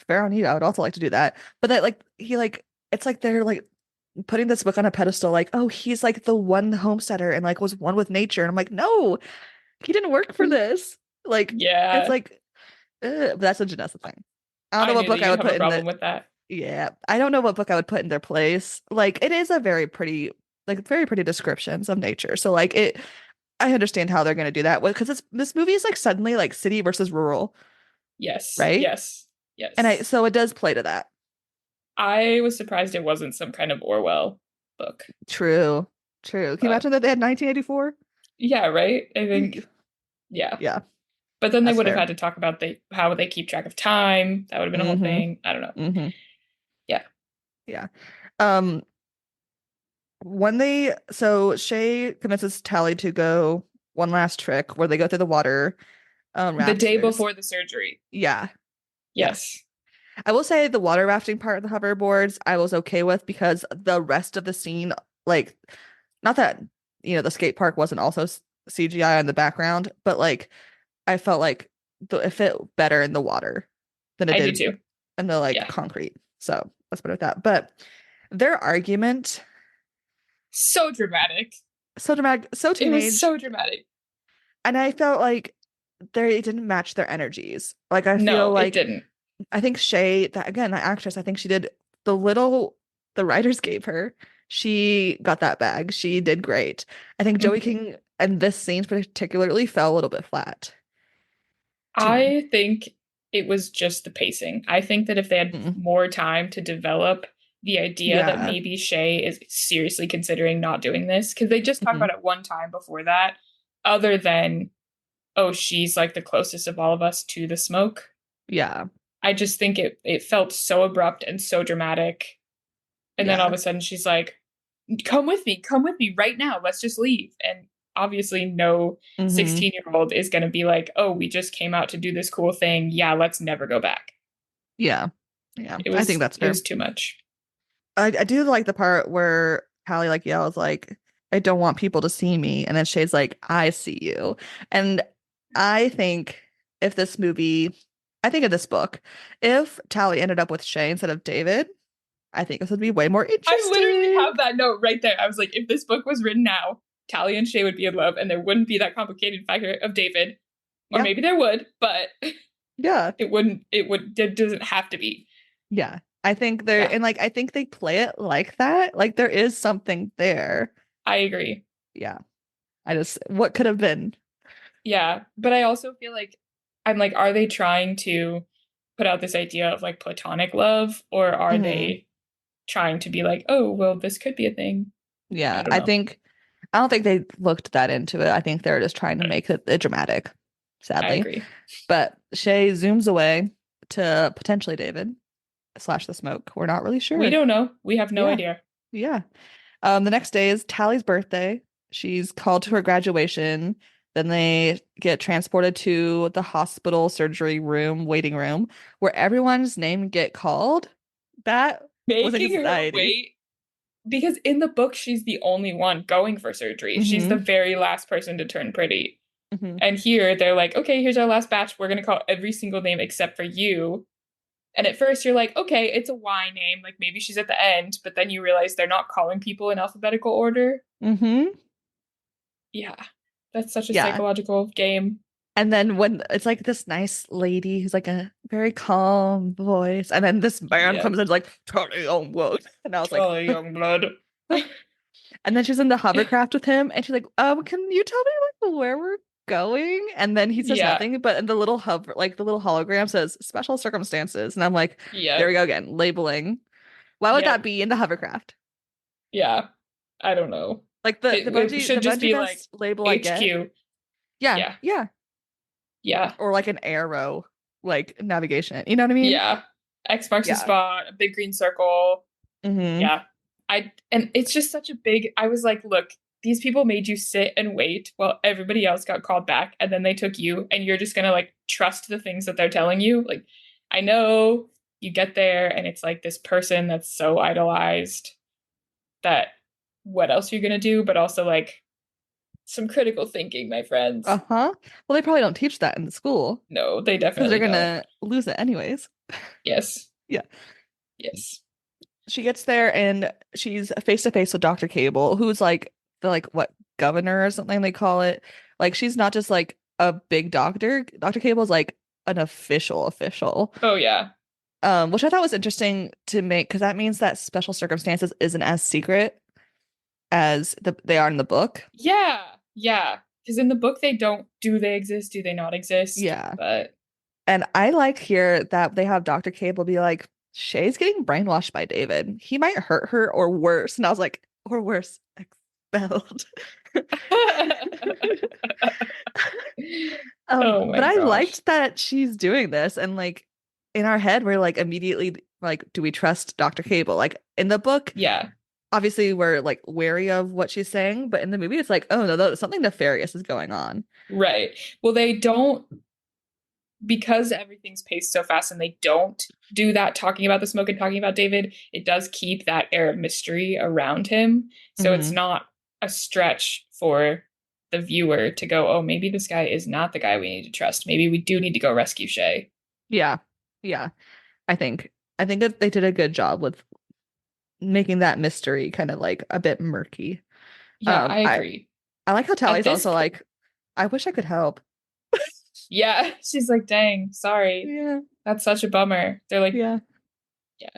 Speaker 1: fair on you, I would also like to do that. But that like he like it's like they're like putting this book on a pedestal, like, oh, he's like the one homesteader and like was one with nature. And I'm like, no, he didn't work for this. Like it's
Speaker 2: Yeah.
Speaker 1: like but that's a Janessa thing. I don't know
Speaker 2: I
Speaker 1: what
Speaker 2: knew that
Speaker 1: book I
Speaker 2: you'd
Speaker 1: would
Speaker 2: have
Speaker 1: put
Speaker 2: a
Speaker 1: in the
Speaker 2: problem with that.
Speaker 1: yeah, I don't know what book I would put in their place. Like it is a very pretty, like very pretty descriptions of nature. So like it, I understand how they're gonna do that because this movie is like suddenly like city versus rural,
Speaker 2: Yes.
Speaker 1: right?
Speaker 2: Yes.
Speaker 1: And I
Speaker 2: Yes.
Speaker 1: so it does play to that.
Speaker 2: I was surprised it wasn't some kind of Orwell book.
Speaker 1: True, true. Can you
Speaker 2: But
Speaker 1: imagine that they had 1984?
Speaker 2: yeah, right? I think
Speaker 1: Eek.
Speaker 2: Yeah.
Speaker 1: Yeah,
Speaker 2: But then they
Speaker 1: that's
Speaker 2: would have
Speaker 1: fair.
Speaker 2: had to talk about how they keep track of time. That would have been a whole
Speaker 1: Mm-hmm.
Speaker 2: thing. I don't know.
Speaker 1: Mm-hmm.
Speaker 2: Yeah.
Speaker 1: Yeah. Um, when they so Shay convinces Tally to go one last trick where they go through the water
Speaker 2: The
Speaker 1: raft.
Speaker 2: day
Speaker 1: There's
Speaker 2: before the surgery.
Speaker 1: yeah, yeah.
Speaker 2: Yes.
Speaker 1: I will say the water rafting part of the hoverboards I was okay with because the rest of the scene, like, not that the skate park wasn't also CGI in the background, but like I felt like it fit better in the water than it
Speaker 2: I do
Speaker 1: did
Speaker 2: too.
Speaker 1: in the like
Speaker 2: Yeah.
Speaker 1: concrete. So let's put it with that. But their argument,
Speaker 2: So dramatic.
Speaker 1: so dramatic, so
Speaker 2: It was
Speaker 1: teenage,
Speaker 2: so dramatic.
Speaker 1: and I felt like they didn't match their energies. Like I feel
Speaker 2: No, it
Speaker 1: like
Speaker 2: didn't.
Speaker 1: I think Shay, that again, that actress, I think she did the little the writers gave her. She got that bag. She did great. I think Joey
Speaker 2: Mhm.
Speaker 1: King and this scene particularly fell a little bit flat to me.
Speaker 2: I think it was just the pacing. I think that if they had
Speaker 1: Mm.
Speaker 2: more time to develop the idea that
Speaker 1: Yeah.
Speaker 2: maybe Shay is seriously considering not doing this, because they just talk
Speaker 1: Hmm.
Speaker 2: about it one time before that, other than, oh, she's like the closest of all of us to the smoke.
Speaker 1: Yeah.
Speaker 2: I just think it felt so abrupt and so dramatic. And then all of
Speaker 1: Yeah.
Speaker 2: a sudden she's like, come with me right now. Let's just leave. And obviously no
Speaker 1: Hmm.
Speaker 2: 16-year-old is going to be like, "Oh, we just came out to do this cool thing. Yeah, let's never go back."
Speaker 1: Yeah. Yeah.
Speaker 2: It
Speaker 1: I think
Speaker 2: was
Speaker 1: that's
Speaker 2: it
Speaker 1: fair.
Speaker 2: was too much.
Speaker 1: I do like the part where Hallie like yells like, I don't want people to see me. And then Shay's like, I see you. And I think if this movie, I think in this book, if Tally ended up with Shay instead of David, I think this would be way more
Speaker 2: I literally
Speaker 1: interesting.
Speaker 2: have that note right there. I was like, if this book was written now, Tally and Shay would be in love and there wouldn't be that complicated factor of David. Or
Speaker 1: Yeah.
Speaker 2: maybe there would, but
Speaker 1: Yeah.
Speaker 2: it doesn't have to be.
Speaker 1: Yeah. I think they're
Speaker 2: Yeah,
Speaker 1: and like I think they play it like that. Like there is something there.
Speaker 2: I agree.
Speaker 1: Yeah. I just what could have been.
Speaker 2: Yeah, but I also feel like I'm like, are they trying to put out this idea of like platonic love, or are
Speaker 1: Hmm.
Speaker 2: they trying to be like, oh, well, this could be a thing? I
Speaker 1: Yeah.
Speaker 2: don't know.
Speaker 1: I don't think they looked that into it. I think they're just trying to make it dramatic,
Speaker 2: I
Speaker 1: sadly.
Speaker 2: agree.
Speaker 1: But Shay zooms away to potentially David slash the smoke. We're not really
Speaker 2: We
Speaker 1: sure.
Speaker 2: don't know. We have no
Speaker 1: Yeah.
Speaker 2: idea.
Speaker 1: Yeah. The next day is Tally's birthday. She's called to her graduation. Then they get transported to the hospital surgery room, waiting room, where everyone's name get called. That was
Speaker 2: Making her
Speaker 1: anxiety.
Speaker 2: wait because in the book, she's the only one going for surgery. She's the
Speaker 1: Hmm.
Speaker 2: very last person to turn pretty.
Speaker 1: Hmm.
Speaker 2: And here they're like, okay, here's our last batch. We're going to call every single name except for you. And at first you're like, okay, it's a Y name. Like maybe she's at the end. But then you realize they're not calling people in alphabetical order.
Speaker 1: Hmm.
Speaker 2: Yeah, that's such a
Speaker 1: Yeah.
Speaker 2: psychological game.
Speaker 1: And then when it's like this nice lady who's like a very calm voice, and then this man
Speaker 2: Yeah,
Speaker 1: comes in like Charlie Youngwood, and I was like,
Speaker 2: Charlie Youngblood.
Speaker 1: and then she's in the hovercraft with him, and she's like, can you tell me like where we're going? And then he says
Speaker 2: Yeah,
Speaker 1: nothing, but in the little hover, like the little hologram says special circumstances, and I'm like, there we
Speaker 2: yep,
Speaker 1: go again, labeling. Why would that
Speaker 2: yep,
Speaker 1: be in the hovercraft?
Speaker 2: yeah. I don't know.
Speaker 1: Like
Speaker 2: It
Speaker 1: the
Speaker 2: should just
Speaker 1: bungee
Speaker 2: be like
Speaker 1: vest label I get,
Speaker 2: HQ.
Speaker 1: yeah,
Speaker 2: Yeah,
Speaker 1: yeah,
Speaker 2: yeah,
Speaker 1: or like an arrow, like navigation. You know what I mean?
Speaker 2: yeah. X marks the
Speaker 1: Yeah.
Speaker 2: spot, a big green circle.
Speaker 1: Hmm.
Speaker 2: Yeah. And it's just such a big, I was like, look, these people made you sit and wait while everybody else got called back, and then they took you, and you're just gonna like trust the things that they're telling you. Like, I know you get there and it's like this person that's so idolized that what else are you gonna do? But also like some critical thinking, my friends.
Speaker 1: Uh-huh. Well, they probably don't teach that in the school
Speaker 2: No, they
Speaker 1: because they're
Speaker 2: definitely don't.
Speaker 1: gonna lose it anyways.
Speaker 2: Yes.
Speaker 1: Yeah.
Speaker 2: Yes.
Speaker 1: She gets there and she's face to face with Dr. Cable, who's like the like what governor or something they call it. Like she's not just like a big doctor. Dr. Cable is like an official.
Speaker 2: Oh yeah.
Speaker 1: Which I thought was interesting to make because that means that special circumstances isn't as secret as they are in the book.
Speaker 2: Yeah. Yeah. Because in the book they don't, do they exist? Do they not exist?
Speaker 1: Yeah.
Speaker 2: But
Speaker 1: And I like here that they have Dr. Cable be like, Shay's getting brainwashed by David. He might hurt her or worse. And I was like, or worse. belt.
Speaker 2: Oh
Speaker 1: But
Speaker 2: my
Speaker 1: I
Speaker 2: gosh.
Speaker 1: liked that she's doing this, and like in our head, we're like immediately like, do we trust Dr. Cable? Like in the book,
Speaker 2: Yeah,
Speaker 1: obviously we're like wary of what she's saying, but in the movie, it's like, oh no, something nefarious is going on.
Speaker 2: right. Well, they don't, because everything's paced so fast and they don't do that talking about the smoke and talking about David, it does keep that air of mystery around him. So it's
Speaker 1: Hmm.
Speaker 2: not a stretch for the viewer to go, oh, maybe this guy is not the guy we need to trust. Maybe we do need to go rescue Shay.
Speaker 1: Yeah, yeah. I think that they did a good job with making that mystery kind of like a bit murky.
Speaker 2: Yeah,
Speaker 1: Um,
Speaker 2: I
Speaker 1: I
Speaker 2: agree.
Speaker 1: I like how
Speaker 2: At
Speaker 1: Tally's
Speaker 2: this
Speaker 1: also
Speaker 2: point,
Speaker 1: like, I wish I could help.
Speaker 2: yeah, she's like, dang, sorry.
Speaker 1: Yeah,
Speaker 2: That's such a bummer. They're like,
Speaker 1: yeah.
Speaker 2: yeah.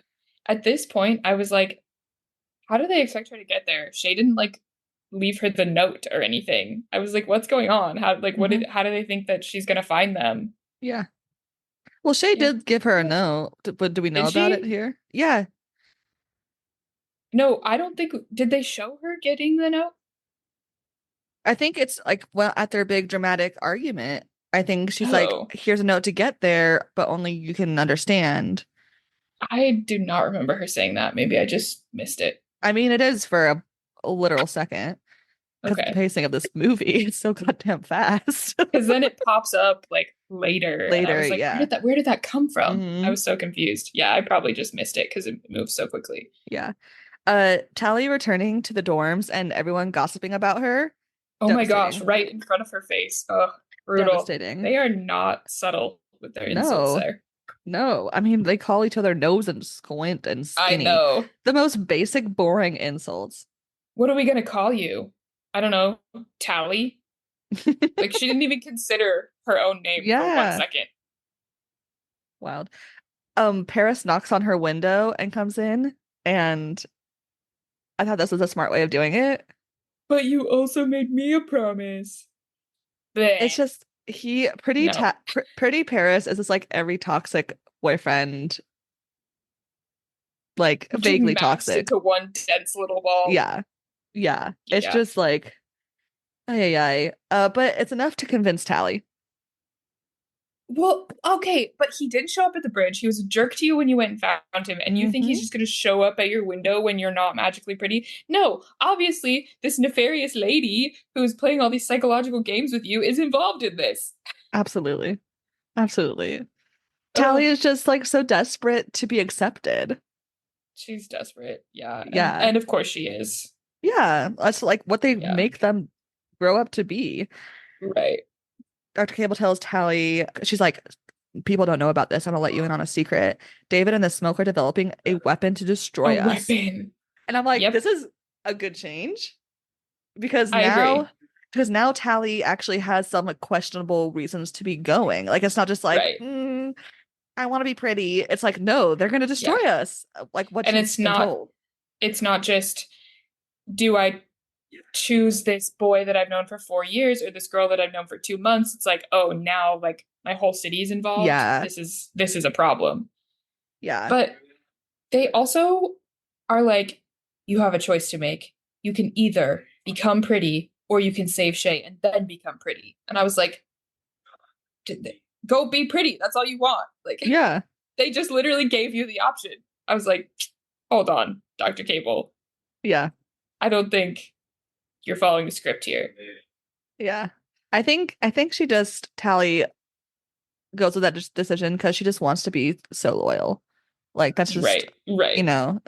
Speaker 2: At this point, I was like, how do they expect her to get there? Shay didn't like leave her the note or anything. I was like, what's going on?
Speaker 1: Hmm.
Speaker 2: How do they think that she's gonna find them?
Speaker 1: Yeah. Well, Shay
Speaker 2: Yeah.
Speaker 1: did give her a
Speaker 2: Yeah.
Speaker 1: note, but do we know
Speaker 2: Did
Speaker 1: about it
Speaker 2: she?
Speaker 1: here? Yeah,
Speaker 2: No, I don't think did they show her getting the note?
Speaker 1: I think it's like, well, at their big dramatic argument, I think she's like,
Speaker 2: Oh,
Speaker 1: here's a note to get there, but only you can understand.
Speaker 2: I do not remember her saying that. Maybe I just missed it.
Speaker 1: I mean, it is for a literal second because the
Speaker 2: Okay.
Speaker 1: pacing of this movie is so goddamn fast.
Speaker 2: Because then it pops up like later, and I
Speaker 1: Later,
Speaker 2: was like,
Speaker 1: yeah.
Speaker 2: where did that come from? I
Speaker 1: Hmm.
Speaker 2: was so confused. Yeah, I probably just missed it because it moves so quickly.
Speaker 1: Yeah. Tally returning to the dorms and everyone gossiping about her.
Speaker 2: Oh my gosh,
Speaker 1: Devastating.
Speaker 2: right in front of her face. Oh, brutal.
Speaker 1: Devastating.
Speaker 2: They are not subtle with their insults
Speaker 1: No,
Speaker 2: there.
Speaker 1: no. I mean, they call each other nose and squint and
Speaker 2: I
Speaker 1: skinny.
Speaker 2: know.
Speaker 1: The most basic, boring insults.
Speaker 2: What are we gonna call you? I don't know. Tally? Like she didn't even consider her own name for one
Speaker 1: Yeah.
Speaker 2: second.
Speaker 1: Wild. Paris knocks on her window and comes in, and I thought this was a smart way of doing it.
Speaker 2: But you also made me a promise.
Speaker 1: It's
Speaker 2: Bleh.
Speaker 1: just
Speaker 2: No.
Speaker 1: pretty Paris is just like every toxic boyfriend, like
Speaker 2: Just
Speaker 1: vaguely
Speaker 2: mashed
Speaker 1: toxic.
Speaker 2: into one dense little ball.
Speaker 1: Yeah. Yeah. It's
Speaker 2: Yeah.
Speaker 1: just like, ay, ay, ay. But it's enough to convince Tally.
Speaker 2: Well, okay, but he did show up at the bridge. He was a jerk to you when you went and found him, and you think
Speaker 1: Hmm.
Speaker 2: he's just going to show up at your window when you're not magically pretty? No, obviously, this nefarious lady who's playing all these psychological games with you is involved in this.
Speaker 1: Absolutely. Absolutely. Tally
Speaker 2: Oh,
Speaker 1: is just like so desperate to be accepted.
Speaker 2: she's desperate. Yeah,
Speaker 1: Yeah.
Speaker 2: and of course she is.
Speaker 1: Yeah. That's like what they
Speaker 2: Yeah,
Speaker 1: make them grow up to be.
Speaker 2: right.
Speaker 1: Dr. Cable tells Tally, she's like, people don't know about this. I'm gonna let you in on a secret. David and the Smoke are developing a weapon to
Speaker 2: A
Speaker 1: destroy us.
Speaker 2: weapon.
Speaker 1: And I'm like,
Speaker 2: Yep,
Speaker 1: this is a good change because
Speaker 2: I
Speaker 1: now
Speaker 2: agree.
Speaker 1: Tally actually has some like questionable reasons to be going. Like it's not just like,
Speaker 2: Right.
Speaker 1: I want to be pretty. It's like, no, they're gonna
Speaker 2: Yeah.
Speaker 1: destroy us, like what
Speaker 2: And
Speaker 1: she's been told.
Speaker 2: it's not just do I choose this boy that I've known for 4 years or this girl that I've known for 2 months. It's like, oh, now like my whole city's involved.
Speaker 1: Yeah,
Speaker 2: This is a problem.
Speaker 1: yeah,
Speaker 2: But they also are like, you have a choice to make. You can either become pretty or you can save Shay and then become pretty. And I was like, go be pretty. That's all you want. Like
Speaker 1: yeah,
Speaker 2: they just literally gave you the option. I was like, hold on, Dr. Cable.
Speaker 1: yeah,
Speaker 2: I don't think you're following the script here.
Speaker 1: yeah. I think she just Tally goes with that decision because she just wants to be so loyal. Like that's just,
Speaker 2: Right,
Speaker 1: you
Speaker 2: right.
Speaker 1: know,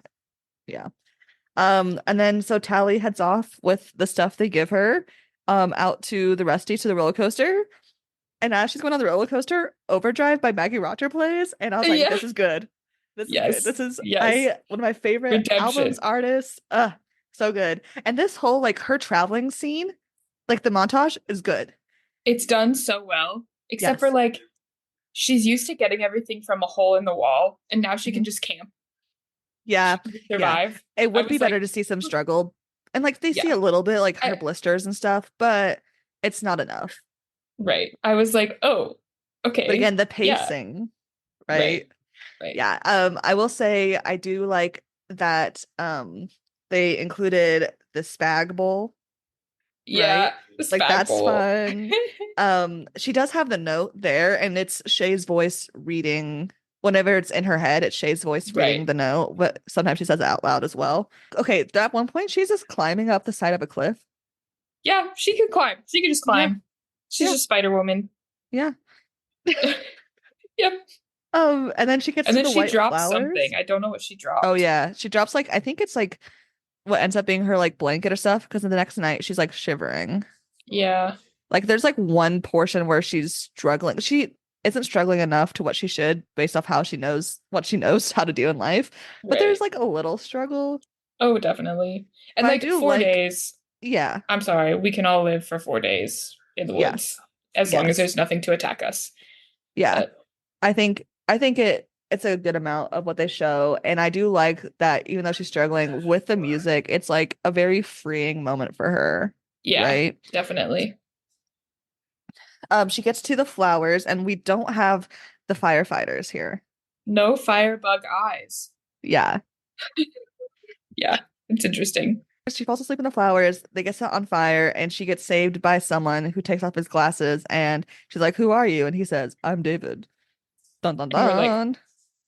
Speaker 1: yeah. And then so Tally heads off with the stuff they give her, out to the Rusty to the roller coaster. And as she's going on the roller coaster, Overdrive by Maggie Roger plays, and I was like,
Speaker 2: Yeah.
Speaker 1: this is good. This is good.
Speaker 2: Yes.
Speaker 1: This is
Speaker 2: Yes.
Speaker 1: I one of my favorite albums,
Speaker 2: Redemption.
Speaker 1: artists. So good. And this whole like her traveling scene, like the montage is good.
Speaker 2: It's done so well, except for
Speaker 1: Yes.
Speaker 2: like she's used to getting everything from a hole in the wall, and now she can
Speaker 1: Mhm.
Speaker 2: just camp
Speaker 1: Yeah. Yeah.
Speaker 2: survive.
Speaker 1: It
Speaker 2: I
Speaker 1: would be
Speaker 2: was
Speaker 1: better
Speaker 2: like,
Speaker 1: to see some struggle. And like they see
Speaker 2: yeah.
Speaker 1: a little bit like her
Speaker 2: I,
Speaker 1: blisters and stuff, but it's not enough.
Speaker 2: right. I was like, oh,
Speaker 1: But
Speaker 2: okay.
Speaker 1: again, the
Speaker 2: Yeah.
Speaker 1: pacing,
Speaker 2: Right.
Speaker 1: right?
Speaker 2: Right.
Speaker 1: Yeah. I will say I do like that they included the spag bowl,
Speaker 2: Yeah,
Speaker 1: right?
Speaker 2: the
Speaker 1: Like
Speaker 2: spag
Speaker 1: that's
Speaker 2: bowl.
Speaker 1: fun. She does have the note there, and it's Shay's voice reading. Whenever it's in her head, it's Shay's voice reading
Speaker 2: Right.
Speaker 1: the note, but sometimes she says it out loud as well. Okay, at one point, she's just climbing up the side of a cliff.
Speaker 2: Yeah, she could climb. She could just
Speaker 1: Yeah,
Speaker 2: climb. She's
Speaker 1: yeah,
Speaker 2: just Spider Woman.
Speaker 1: yeah.
Speaker 2: Yep.
Speaker 1: And then she gets
Speaker 2: And
Speaker 1: to
Speaker 2: then
Speaker 1: the
Speaker 2: she
Speaker 1: white
Speaker 2: drops something.
Speaker 1: flowers.
Speaker 2: I don't know what she
Speaker 1: Oh
Speaker 2: dropped.
Speaker 1: yeah, she drops like I think it's like what ends up being her like blanket or stuff because the next night she's like shivering.
Speaker 2: Yeah.
Speaker 1: Like there's like one portion where she's struggling. She isn't struggling enough to what she should based off how she knows what she knows how to do in life. But there's
Speaker 2: Right.
Speaker 1: like a little struggle.
Speaker 2: Oh, definitely. And
Speaker 1: But I
Speaker 2: like
Speaker 1: do
Speaker 2: four
Speaker 1: like,
Speaker 2: days.
Speaker 1: yeah,
Speaker 2: I'm sorry, we can all live for 4 days in the woods
Speaker 1: yes,
Speaker 2: as long as
Speaker 1: yes,
Speaker 2: there's nothing to attack us.
Speaker 1: yeah.
Speaker 2: But
Speaker 1: I think it's a good amount of what they show. And I do like that even though she's struggling with the music, it's like a very freeing moment for her,
Speaker 2: yeah,
Speaker 1: right?
Speaker 2: definitely.
Speaker 1: She gets to the flowers, and we don't have the firefighters here.
Speaker 2: No firebug eyes.
Speaker 1: Yeah.
Speaker 2: Yeah, it's interesting.
Speaker 1: She falls asleep in the flowers. They get set on fire, and she gets saved by someone who takes off his glasses. And she's like, "Who are you?" And he says, "I'm David." Dun dun
Speaker 2: And we're like,
Speaker 1: dun.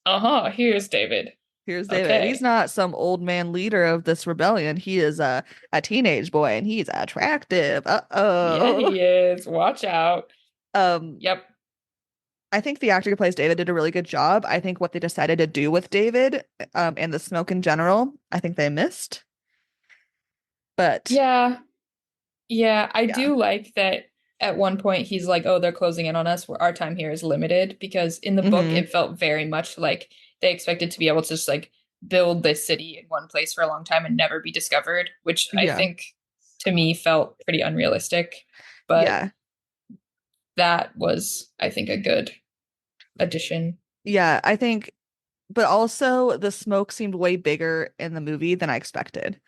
Speaker 2: uh-huh, here's David.
Speaker 1: Here's David. He's
Speaker 2: Okay.
Speaker 1: not some old man leader of this rebellion. He is a teenage boy, and he's attractive.
Speaker 2: Yeah,
Speaker 1: Uh-oh.
Speaker 2: he is. Watch out.
Speaker 1: Um,
Speaker 2: Yep.
Speaker 1: I think the actor who plays David did a really good job. I think what they decided to do with David, and the smoke in general, I think they missed. But
Speaker 2: Yeah. Yeah, I
Speaker 1: yeah.
Speaker 2: do like that at one point he's like, "Oh, they're closing in on us. Where our time here is limited." Because in the book,
Speaker 1: Hmm.
Speaker 2: it felt very much like they expected to be able to just like build this city in one place for a long time and never be discovered, which I
Speaker 1: Yeah.
Speaker 2: think to me felt pretty unrealistic. But
Speaker 1: Yeah.
Speaker 2: that was, I think, a good addition.
Speaker 1: Yeah. I think, but also the smoke seemed way bigger in the movie than I expected.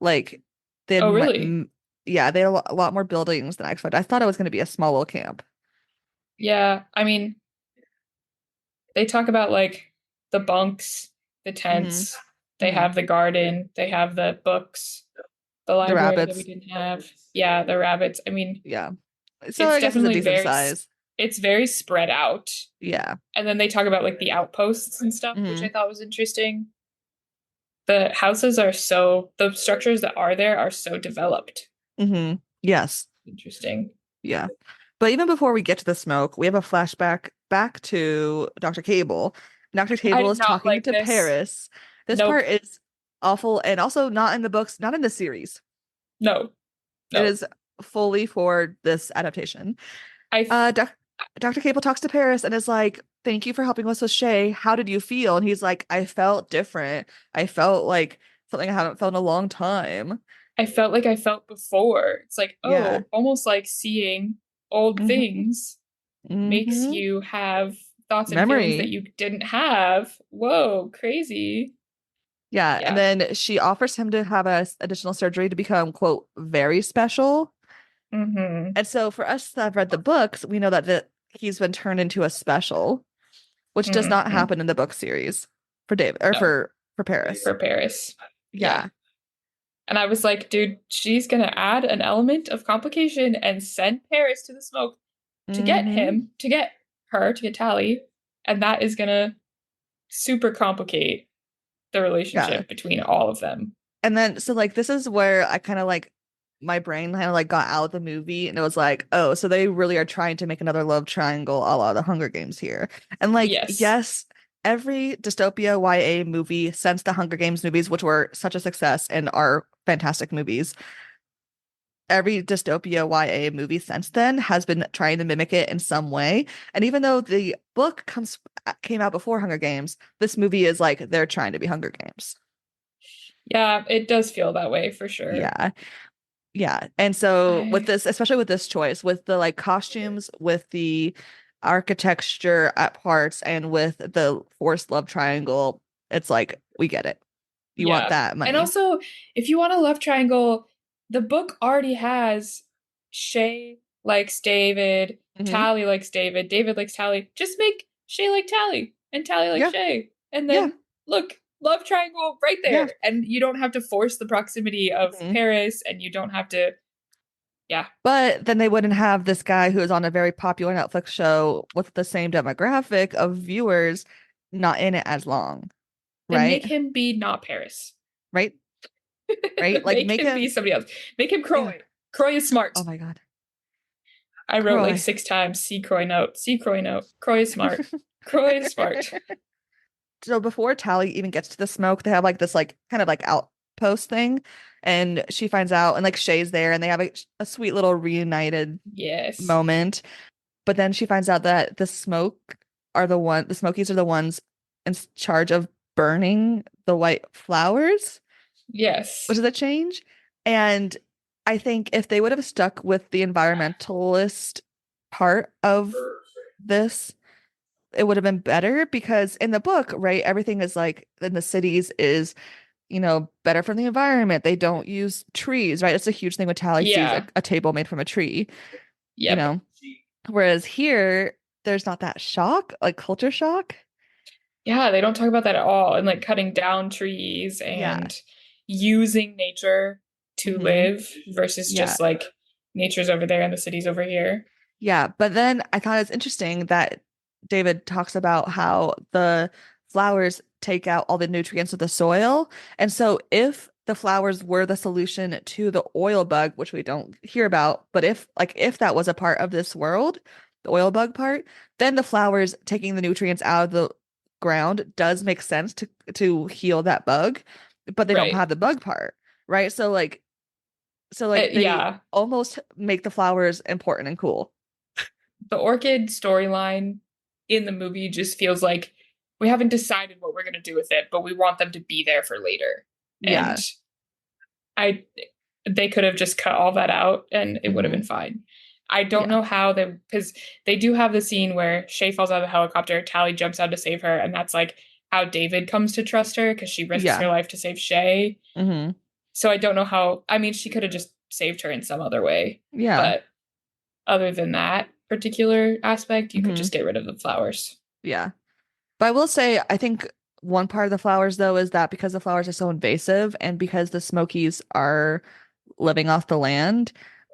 Speaker 1: Like, they had,
Speaker 2: Oh, really?
Speaker 1: yeah, they had a lot more buildings than I expected. I thought it was going to be a small little camp.
Speaker 2: Yeah, I mean, they talk about like the bunks, the
Speaker 1: Hmm.
Speaker 2: tents, they
Speaker 1: Hmm.
Speaker 2: have the garden, they have the books, the
Speaker 1: The
Speaker 2: library that we
Speaker 1: rabbits.
Speaker 2: didn't have. Yeah, the rabbits. I mean,
Speaker 1: Yeah. So
Speaker 2: it's
Speaker 1: I guess it's a
Speaker 2: definitely
Speaker 1: decent size.
Speaker 2: it's very spread out.
Speaker 1: Yeah.
Speaker 2: And then they talk about like the outposts and stuff, which I
Speaker 1: Hmm.
Speaker 2: thought was interesting. The houses are the structures that are there are so developed.
Speaker 1: Hmm. Yes.
Speaker 2: Interesting.
Speaker 1: Yeah. But even before we get to the smoke, we have a flashback back to Dr. Cable. Dr.
Speaker 2: I
Speaker 1: Cable
Speaker 2: did
Speaker 1: is
Speaker 2: not
Speaker 1: talking
Speaker 2: like
Speaker 1: to
Speaker 2: this.
Speaker 1: Paris. This
Speaker 2: Nope.
Speaker 1: part is awful and also not in the books, not in the series.
Speaker 2: No.
Speaker 1: It
Speaker 2: No.
Speaker 1: is fully for this adaptation.
Speaker 2: I
Speaker 1: Doc Dr. Cable talks to Paris and is like, "Thank you for helping us with Shay. How did you feel?" And he's like, "I felt different. I felt like something I haven't felt in a long time."
Speaker 2: I felt like I felt before. It's like,
Speaker 1: Yeah.
Speaker 2: oh, almost like seeing old
Speaker 1: Hmm.
Speaker 2: things makes
Speaker 1: Hmm.
Speaker 2: you have thoughts and feelings that
Speaker 1: Memory.
Speaker 2: you didn't have. Whoa, crazy.
Speaker 1: Yeah. And
Speaker 2: Yeah.
Speaker 1: then she offers him to have a additional surgery to become, quote, very special.
Speaker 2: Mm-hmm.
Speaker 1: And so for us that have read the books, we know that he's been turned into a special, which does not
Speaker 2: Mm-hmm.
Speaker 1: happen in the book series for David or
Speaker 2: No,
Speaker 1: for Paris.
Speaker 2: for Paris. Yeah.
Speaker 1: Yeah.
Speaker 2: And I was like, dude, she's gonna add an element of complication and send Paris to the smoke to get
Speaker 1: Hmm.
Speaker 2: him, to get her, to get Tally. And that is gonna super complicate the
Speaker 1: Yeah.
Speaker 2: relationship between all of them.
Speaker 1: And then so like this is where I kind of like my brain kind of like got out of the movie and it was like, oh, so they really are trying to make another love triangle a la the Hunger Games here. And like,
Speaker 2: Yes.
Speaker 1: yes, every dystopia YA movie since the Hunger Games movies, which were such a success and are fantastic movies, every dystopia YA movie since then has been trying to mimic it in some way. And even though the book came out before Hunger Games, this movie is like they're trying to be Hunger Games.
Speaker 2: Yeah, it does feel that way for sure.
Speaker 1: Yeah. Yeah. And so with
Speaker 2: I
Speaker 1: this, especially with this choice, with the like costumes, with the architecture at parts, and with the forced love triangle, it's like we get it. You want
Speaker 2: Yeah.
Speaker 1: that
Speaker 2: And
Speaker 1: money.
Speaker 2: also, if you want a love triangle, the book already has Shay likes David,
Speaker 1: Hmm.
Speaker 2: Tally likes David, David likes Tally. Just make Shay like Tally and Tally like
Speaker 1: Yeah.
Speaker 2: Shay. And
Speaker 1: Yeah.
Speaker 2: then look. love triangle right
Speaker 1: Yeah.
Speaker 2: there. And you don't have to force the proximity of
Speaker 1: Mhm.
Speaker 2: Paris, and you don't have to, yeah.
Speaker 1: But then they wouldn't have this guy who is on a very popular Netflix show with the same demographic of viewers not in it as long,
Speaker 2: Then
Speaker 1: right?
Speaker 2: make him be not Paris.
Speaker 1: Right? Right? Like
Speaker 2: Make
Speaker 1: make
Speaker 2: him be
Speaker 1: him,
Speaker 2: somebody else. Make him
Speaker 1: yeah.
Speaker 2: Croy. Croy is smart.
Speaker 1: Oh my God.
Speaker 2: I wrote like
Speaker 1: Croy.
Speaker 2: 6 times, see Croy note, see Croy note. Croy is smart. Croy is smart.
Speaker 1: So before Tally even gets to the smoke, they have like this like kind of like outpost thing, and she finds out, and like Shay's there, and they have a sweet little reunited
Speaker 2: Yes.
Speaker 1: moment. But then she finds out that the Smokies are the ones in charge of burning the white flowers, which
Speaker 2: Yes.
Speaker 1: is a change. And I think if they would have stuck with the environmentalist part of this, it would have been better because in the book, right, everything is like in the cities is, better for the environment. They don't use trees, right? It's a huge thing when Tally sees a,
Speaker 2: Yeah.
Speaker 1: a table made from a tree, you
Speaker 2: Yep.
Speaker 1: know. Whereas here, there's not that shock, like culture shock.
Speaker 2: Yeah, they don't talk about that at all. And like cutting down trees
Speaker 1: Yeah.
Speaker 2: and using nature to
Speaker 1: Hmm.
Speaker 2: live versus
Speaker 1: Yeah.
Speaker 2: just like nature's over there and the city's over here.
Speaker 1: Yeah. But then I thought it's interesting that David talks about how the flowers take out all the nutrients of the soil. And so if the flowers were the solution to the oil bug, which we don't hear about, but if that was a part of this world, the oil bug part, then the flowers taking the nutrients out of the ground does make sense to heal that bug, but they don't
Speaker 2: Right.
Speaker 1: have the bug part, right? So like they
Speaker 2: Yeah.
Speaker 1: almost make the flowers important and cool.
Speaker 2: The orchid storyline in the movie just feels like we haven't decided what we're going to do with it, but we want them to be there for later. And
Speaker 1: Yeah.
Speaker 2: I they could have just cut all that out and it would have been
Speaker 1: Hmm.
Speaker 2: fine. I don't
Speaker 1: Yeah.
Speaker 2: know how they because they do have the scene where Shay falls out of the helicopter, Tally jumps out to save her, and that's like how David comes to trust her because she risks
Speaker 1: Yeah.
Speaker 2: her life to save Shay.
Speaker 1: Hmm.
Speaker 2: So I don't know how, I mean, she could have just saved her in some other way.
Speaker 1: Yeah.
Speaker 2: But other than that particular aspect, you could
Speaker 1: Hmm.
Speaker 2: just get rid of the flowers.
Speaker 1: Yeah. But I will say, I think one part of the flowers, though, is that because the flowers are so invasive and because the Smokies are living off the land,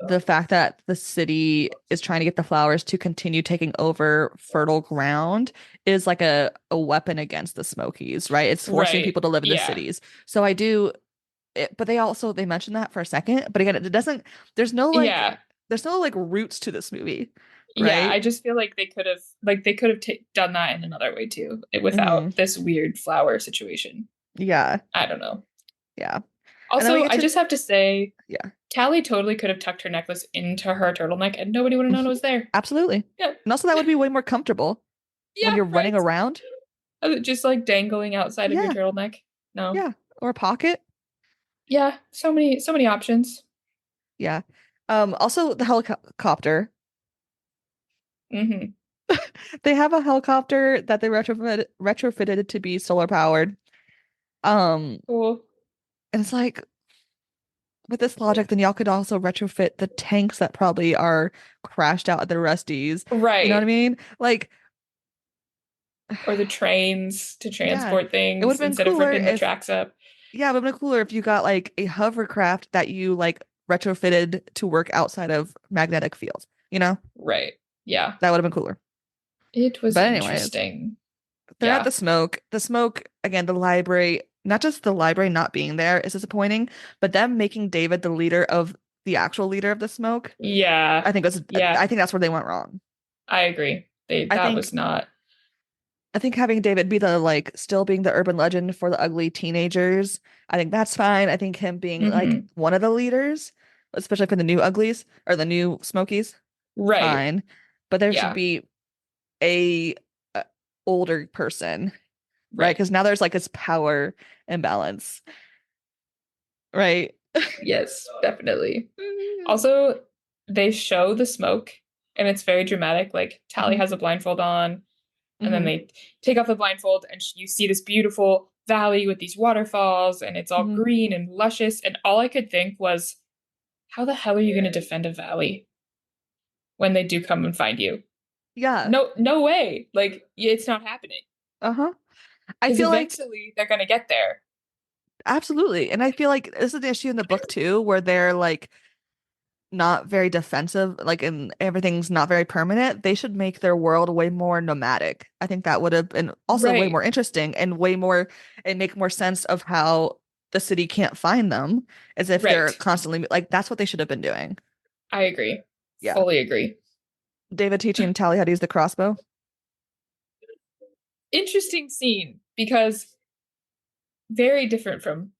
Speaker 1: the fact that the city is trying to get the flowers to continue taking over fertile ground is like a weapon against the Smokies, right? It's forcing
Speaker 2: Right.
Speaker 1: people to live in the
Speaker 2: Yeah.
Speaker 1: cities. So but they mention that for a second, but again, it doesn't, there's no like,
Speaker 2: Yeah.
Speaker 1: there's no like roots to this movie,
Speaker 2: Yeah, I
Speaker 1: right?
Speaker 2: just feel like they could have done that in another way too,
Speaker 1: Hmm.
Speaker 2: without this weird flower situation.
Speaker 1: Yeah.
Speaker 2: I don't know.
Speaker 1: Yeah. And then we
Speaker 2: Also,
Speaker 1: get
Speaker 2: I
Speaker 1: to,
Speaker 2: just have to say,
Speaker 1: yeah.
Speaker 2: Tally totally could have tucked her necklace into her turtleneck and nobody would have known it
Speaker 1: Mhm.
Speaker 2: was there.
Speaker 1: Absolutely.
Speaker 2: Yeah.
Speaker 1: And also that would be way more comfortable when
Speaker 2: Yeah,
Speaker 1: you're running
Speaker 2: right.
Speaker 1: around.
Speaker 2: Just like dangling outside of your
Speaker 1: Yeah.
Speaker 2: turtleneck. No.
Speaker 1: Yeah. Or a pocket.
Speaker 2: Yeah, so many options.
Speaker 1: Yeah. Also the helicopter.
Speaker 2: Hmm.
Speaker 1: They have a helicopter that they retrofitted to be solar powered.
Speaker 2: Cool.
Speaker 1: And it's like with this logic, then y'all could also retrofit the tanks that probably are crashed out at the Rusties. You know what I
Speaker 2: Right.
Speaker 1: mean? Like,
Speaker 2: Or the trains to
Speaker 1: yeah,
Speaker 2: transport
Speaker 1: it would have
Speaker 2: things
Speaker 1: been
Speaker 2: instead of
Speaker 1: cooler
Speaker 2: ripping the
Speaker 1: if
Speaker 2: tracks up.
Speaker 1: Yeah, it would have been cooler if you got like a hovercraft that you like retrofitted to work outside of magnetic fields. You know,
Speaker 2: Right. Yeah.
Speaker 1: that would have been cooler.
Speaker 2: It was
Speaker 1: But anyways,
Speaker 2: interesting.
Speaker 1: they're at the
Speaker 2: Yeah.
Speaker 1: smoke. The smoke, again, the library, not just the library not being there is disappointing, but them making David the leader of the actual leader of the smoke,
Speaker 2: Yeah.
Speaker 1: I
Speaker 2: Yeah.
Speaker 1: think that's where they went wrong.
Speaker 2: I agree.
Speaker 1: I
Speaker 2: That
Speaker 1: think
Speaker 2: was not.
Speaker 1: I think having David be the like still being the urban legend for the ugly teenagers, I think that's fine. I think him being like
Speaker 2: Hmm.
Speaker 1: one of the leaders, especially for the new uglies or the new smokies,
Speaker 2: Right.
Speaker 1: fine. But there should
Speaker 2: Yeah.
Speaker 1: be a, a older person, right?
Speaker 2: Right.
Speaker 1: Because now there's like this power imbalance, right?
Speaker 2: Yes, definitely. Also, they show the smoke and it's very dramatic. Like Tally
Speaker 1: Hmm.
Speaker 2: has a blindfold on, and then
Speaker 1: Hmm.
Speaker 2: they take off the blindfold, and you see this beautiful valley with these waterfalls, and it's all
Speaker 1: Hmm.
Speaker 2: green and luscious. And all I could think was, how the hell are you going to defend a valley when they do come and find you?
Speaker 1: Yeah.
Speaker 2: No, no way. Like, it's not happening.
Speaker 1: Uh-huh. I
Speaker 2: Because
Speaker 1: feel like
Speaker 2: eventually they're gonna get there.
Speaker 1: absolutely. And I feel like this is the issue in the book too, where they're like not very defensive, like and everything's not very permanent. They should make their world way more nomadic. I think that would have been also way
Speaker 2: Right,
Speaker 1: more interesting and way more and make more sense of how the city can't find them as if they're
Speaker 2: right.
Speaker 1: constantly like that's what they should have been doing.
Speaker 2: I agree.
Speaker 1: Yeah.
Speaker 2: Fully agree.
Speaker 1: David teaching Tally how to use the crossbow.
Speaker 2: Interesting scene because very different from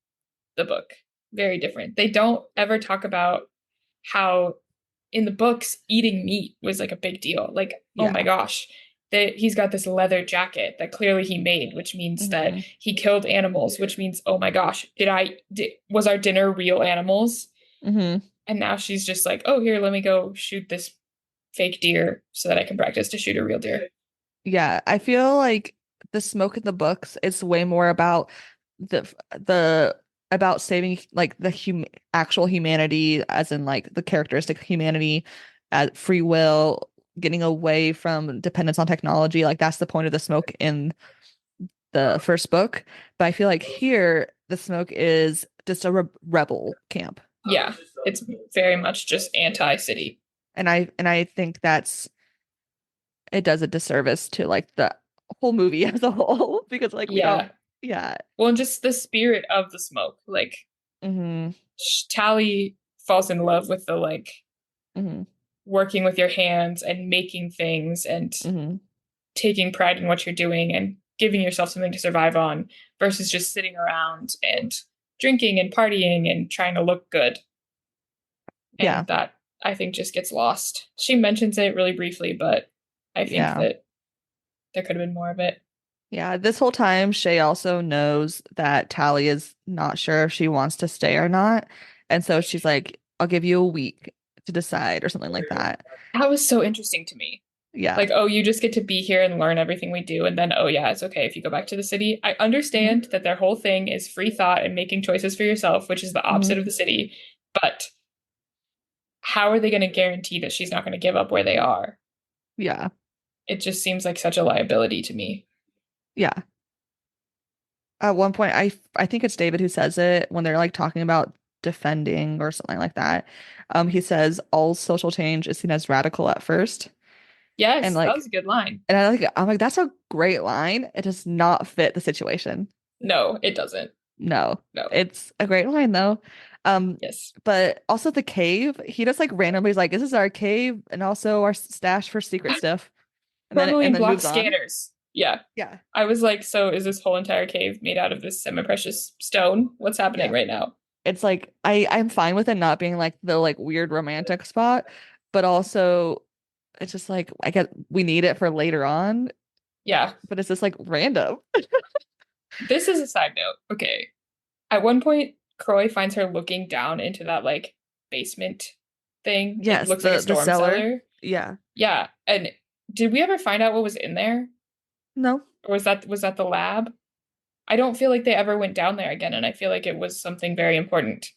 Speaker 2: the book. Very different. They don't ever talk about how in the books eating meat was like a big deal. Like, oh my
Speaker 1: Yeah.
Speaker 2: gosh, that he's got this leather jacket that clearly he made, which means that
Speaker 1: Hmm.
Speaker 2: he killed animals, which means, oh my gosh, was our dinner real animals?
Speaker 1: Hmm.
Speaker 2: And now she's just like, oh, here, let me go shoot this fake deer so that I can practice to shoot a real deer.
Speaker 1: Yeah, I feel like the smoke in the books is way more about the about saving like the actual humanity, as in like the characteristic humanity, free will, getting away from dependence on technology. Like that's the point of the smoke in the first book. But I feel like here the smoke is just a rebel camp,
Speaker 2: Yeah, it's very much just anti-city.
Speaker 1: and I think that's it does a disservice to like the whole movie as a whole because like we don't
Speaker 2: Yeah.
Speaker 1: yeah.
Speaker 2: Well, and just the spirit of the smoke. Like,
Speaker 1: Hmm.
Speaker 2: Tally falls in love with the like
Speaker 1: Hmm.
Speaker 2: working with your hands and making things and
Speaker 1: Hmm.
Speaker 2: taking pride in what you're doing and giving yourself something to survive on versus just sitting around and drinking and partying and trying to look good.
Speaker 1: Yeah.
Speaker 2: And that I think just gets lost. She mentions it really briefly, but I think
Speaker 1: Yeah.
Speaker 2: that there could have been more of it.
Speaker 1: Yeah. This whole time, Shay also knows that Tally is not sure if she wants to stay or not. And so she's like, I'll give you a week to decide or something like that.
Speaker 2: That was so interesting to me.
Speaker 1: Yeah.
Speaker 2: Like, oh, you just get to be here and learn everything we do. And then, oh, yeah, it's okay if you go back to the city. I
Speaker 1: Hmm.
Speaker 2: understand that their whole thing is free thought and making choices for yourself, which is the
Speaker 1: Hmm.
Speaker 2: opposite of the city. But how are they going to guarantee that she's not going to give up where they are?
Speaker 1: Yeah.
Speaker 2: It just seems like such a liability to me.
Speaker 1: Yeah. At one point, I think it's David who says it when they're like talking about defending or something like that. He says all social change is seen as radical at first. And
Speaker 2: Yes, that
Speaker 1: like
Speaker 2: was a good line.
Speaker 1: and I'm like, that's a great line. It does not fit the situation.
Speaker 2: No, it doesn't.
Speaker 1: No,
Speaker 2: No.
Speaker 1: it's a great line though.
Speaker 2: Yes.
Speaker 1: But also the cave, he just like randomly is like, this is our cave and also our stash for secret stuff. And
Speaker 2: Tourmaline
Speaker 1: then
Speaker 2: block
Speaker 1: moves on.
Speaker 2: scanners. Yeah.
Speaker 1: Yeah.
Speaker 2: I was like, so is this whole entire cave made out of this semi-precious stone? What's happening
Speaker 1: Yeah.
Speaker 2: right now?
Speaker 1: It's like I'm fine with it not being like the like weird romantic spot, but also it's just like I get we need it for later on,
Speaker 2: Yeah.
Speaker 1: but it's just like random.
Speaker 2: This is a side note. Okay. At one point, Croy finds her looking down into that like basement thing. It
Speaker 1: Yes,
Speaker 2: looks like a
Speaker 1: the
Speaker 2: storm
Speaker 1: cellar.
Speaker 2: cellar.
Speaker 1: Yeah.
Speaker 2: Yeah. And did we ever find out what was in there?
Speaker 1: No.
Speaker 2: Or was that the lab? I don't feel like they ever went down there again, and I feel like it was something very important.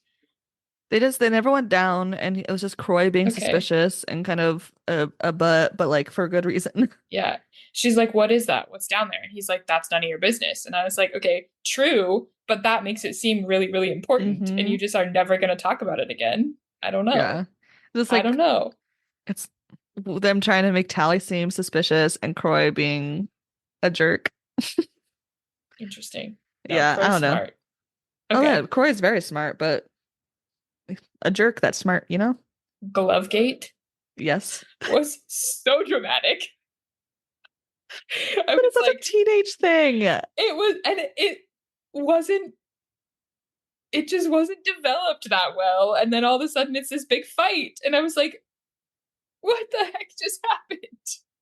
Speaker 1: They never went down and it was just Croy being
Speaker 2: Okay.
Speaker 1: suspicious and kind of a but like for good reason.
Speaker 2: Yeah. She's like, what is that? What's down there? And he's like, that's none of your business. And I was like, okay, true, but that makes it seem really, really important. And
Speaker 1: Hmm.
Speaker 2: you just are never going to talk about it again. I don't know.
Speaker 1: Yeah. Just
Speaker 2: I don't
Speaker 1: like
Speaker 2: know.
Speaker 1: it's them trying to make Tally seem suspicious and Croy being a jerk.
Speaker 2: Interesting. No,
Speaker 1: Yeah, I
Speaker 2: Croy's
Speaker 1: don't know.
Speaker 2: smart.
Speaker 1: Oh yeah,
Speaker 2: Okay.
Speaker 1: Croy's very smart, but a jerk that's smart, you know?
Speaker 2: Glovegate
Speaker 1: Yes.
Speaker 2: was so dramatic. I
Speaker 1: But
Speaker 2: was
Speaker 1: it's such a
Speaker 2: like,
Speaker 1: teenage thing.
Speaker 2: it was, and it wasn't, it just wasn't developed that well. And then all of a sudden it's this big fight. And I was like, what the heck just happened?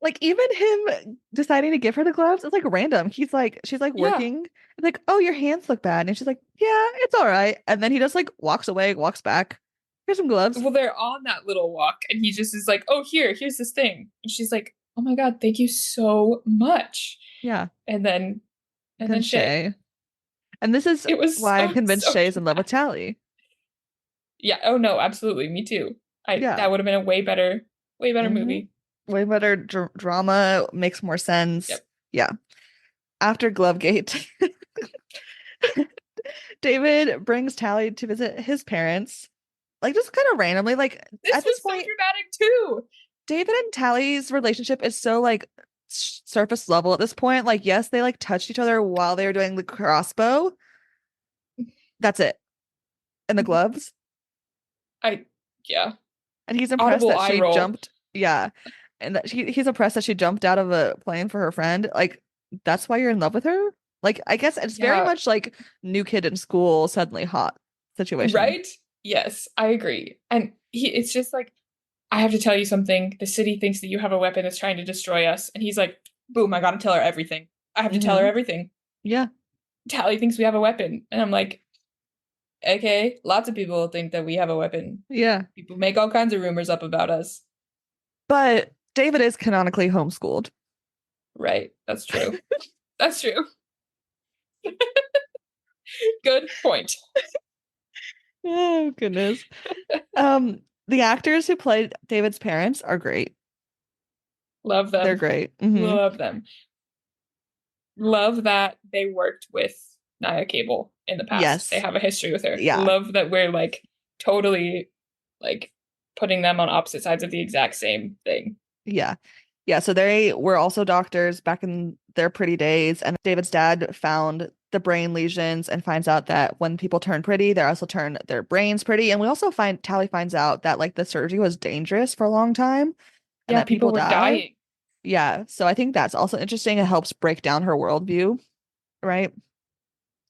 Speaker 1: Like even him deciding to give her the gloves is like random. She's like
Speaker 2: Yeah.
Speaker 1: working. It's like, oh, your hands look bad. And she's like, yeah, it's all right. And then he just like walks away, walks back. Here's some gloves.
Speaker 2: Well, they're on that little walk, and he just is like, oh, here's this thing. And she's like, oh my God, thank you so much.
Speaker 1: Yeah.
Speaker 2: And then,
Speaker 1: And
Speaker 2: and
Speaker 1: then
Speaker 2: then Shay.
Speaker 1: Shay. And this is
Speaker 2: It was
Speaker 1: why I'm
Speaker 2: so,
Speaker 1: convinced
Speaker 2: so
Speaker 1: Shay is in love with
Speaker 2: dramatic.
Speaker 1: Tally.
Speaker 2: Yeah. Oh no, absolutely. Me too.
Speaker 1: Yeah.
Speaker 2: That would have been a way better
Speaker 1: Hmm.
Speaker 2: movie.
Speaker 1: Way better drama, makes more sense.
Speaker 2: Yep.
Speaker 1: Yeah. after Glovegate, David brings Tally to visit his parents, like just kind of randomly. Like
Speaker 2: This
Speaker 1: at this
Speaker 2: was so
Speaker 1: point,
Speaker 2: dramatic too.
Speaker 1: David and Tally's relationship is so like surface level at this point. Like, yes, they like touched each other while they were doing the crossbow. That's it. And the gloves.
Speaker 2: I yeah.
Speaker 1: And he's impressed
Speaker 2: Audible
Speaker 1: that
Speaker 2: eye
Speaker 1: she
Speaker 2: roll.
Speaker 1: jumped. Yeah. And that he's impressed that she jumped out of a plane for her friend. Like, that's why you're in love with her? Like, I guess it's very
Speaker 2: Yeah,
Speaker 1: much like new kid in school, suddenly hot situation.
Speaker 2: right? Yes, I agree. And it's just like, I have to tell you something. The city thinks that you have a weapon that's trying to destroy us. And he's like, boom, I gotta tell her everything. I have to tell her
Speaker 1: Hmm.
Speaker 2: everything.
Speaker 1: Yeah.
Speaker 2: Tally thinks we have a weapon. And I'm like, okay, lots of people think that we have a weapon.
Speaker 1: Yeah.
Speaker 2: People make all kinds of rumors up about us.
Speaker 1: But David is canonically homeschooled.
Speaker 2: Right. That's true. That's true. Good point.
Speaker 1: Oh, goodness. The actors who played David's parents are great.
Speaker 2: Love
Speaker 1: They're
Speaker 2: them.
Speaker 1: great. Hmm.
Speaker 2: Love them. Love that they worked with Naya Cable in the past. They
Speaker 1: Yes.
Speaker 2: have a history with her.
Speaker 1: Yeah.
Speaker 2: Love that we're like totally like putting them on opposite sides of the exact same thing.
Speaker 1: Yeah. Yeah. So they were also doctors back in their pretty days. And David's dad found the brain lesions and finds out that when people turn pretty, they also turn their brains pretty. And we also find Tally finds out that like the surgery was dangerous for a long time and
Speaker 2: Yeah,
Speaker 1: that
Speaker 2: people
Speaker 1: people
Speaker 2: were
Speaker 1: die.
Speaker 2: dying.
Speaker 1: Yeah. So I think that's also interesting. It helps break down her worldview, right?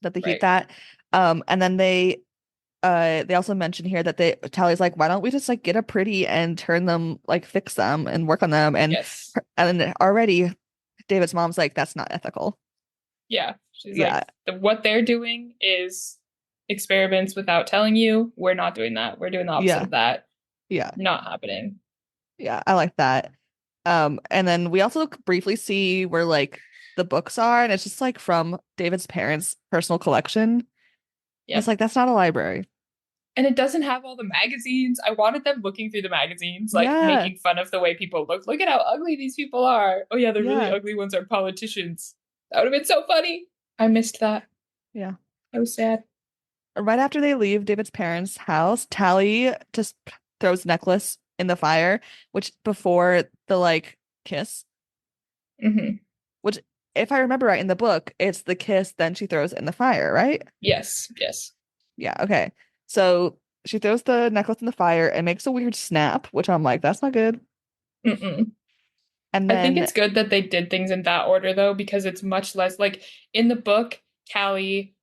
Speaker 1: That they keep
Speaker 2: Right.
Speaker 1: that. And then they also mention here that Tally's like, why don't we just like get a pretty and turn them like fix them and work on them
Speaker 2: Yes.
Speaker 1: and then already David's mom's like, that's not ethical.
Speaker 2: Yeah. She's
Speaker 1: Yeah,
Speaker 2: like, what they're doing is experiments without telling you. We're not doing that. We're doing the opposite
Speaker 1: yeah,
Speaker 2: of that.
Speaker 1: yeah,
Speaker 2: Not happening.
Speaker 1: yeah. I like that. And then we also briefly see where like the books are, and it's just like from David's parents' personal collection. It's
Speaker 2: Yep.
Speaker 1: like that's not a library.
Speaker 2: And it doesn't have all the magazines. I wanted them looking through the magazines, like
Speaker 1: Yeah,
Speaker 2: making fun of the way people look. Look at how ugly these people are. Oh yeah, the really
Speaker 1: yeah,
Speaker 2: ugly ones are politicians. That would have been so funny. I missed that.
Speaker 1: yeah.
Speaker 2: I was sad.
Speaker 1: Right after they leave David's parents' house, Tally just throws necklace in the fire, which before the like kiss,
Speaker 2: Hmm.
Speaker 1: which if I remember right in the book, it's the kiss, then she throws it in the fire, right?
Speaker 2: Yes, yes.
Speaker 1: Yeah, okay. So she throws the necklace in the fire and makes a weird snap, which I'm like, that's not good.
Speaker 2: Mm-mm.
Speaker 1: And
Speaker 2: I think
Speaker 1: then
Speaker 2: it's good that they did things in that order though, because it's much less like in the book, Callie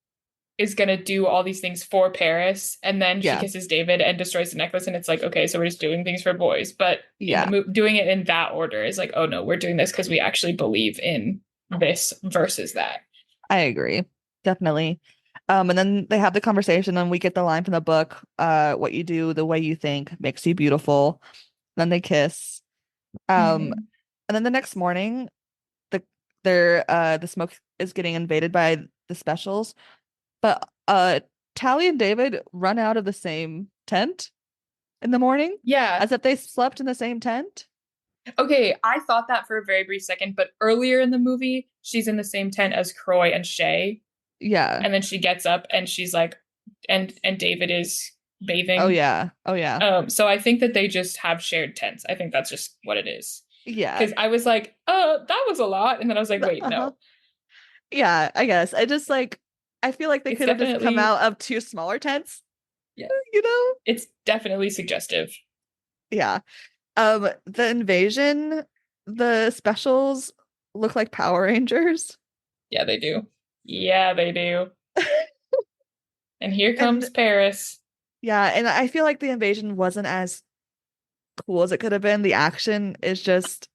Speaker 2: is gonna do all these things for Paris, and then she
Speaker 1: yeah,
Speaker 2: kisses David and destroys the necklace, and it's like, okay, so we're just doing things for boys. But in the
Speaker 1: yeah,
Speaker 2: doing it in that order is like, oh no, we're doing this because we actually believe in this versus that.
Speaker 1: I agree. Definitely. And then they have the conversation and we get the line from the book, what you do, the way you think makes you beautiful. Then they kiss. Um,
Speaker 2: Hmm.
Speaker 1: and then the next morning, the the smoke is getting invaded by the specials. But Tally and David run out of the same tent in the morning
Speaker 2: Yeah.
Speaker 1: as if they slept in the same tent.
Speaker 2: Okay, I thought that for a very brief second, but earlier in the movie, she's in the same tent as Croy and Shay,
Speaker 1: Yeah.
Speaker 2: and then she gets up and she's like, and David is
Speaker 1: Oh
Speaker 2: bathing.
Speaker 1: yeah. Oh yeah.
Speaker 2: So I think that they just have shared tents. I think that's just what it is.
Speaker 1: Yeah.
Speaker 2: Because I was like, that was a lot. And then I was like, wait,
Speaker 1: Uh-huh.
Speaker 2: no.
Speaker 1: Yeah, I guess. I just like I feel like they
Speaker 2: It's
Speaker 1: could have just come
Speaker 2: definitely,
Speaker 1: out of two smaller tents,
Speaker 2: yeah,
Speaker 1: you know?
Speaker 2: it's definitely suggestive.
Speaker 1: Yeah. The invasion, the specials look like Power Rangers.
Speaker 2: Yeah, they do. Yeah, they do. And here
Speaker 1: And
Speaker 2: comes Paris.
Speaker 1: yeah, and I feel like the invasion wasn't as cool as it could have been. The action is just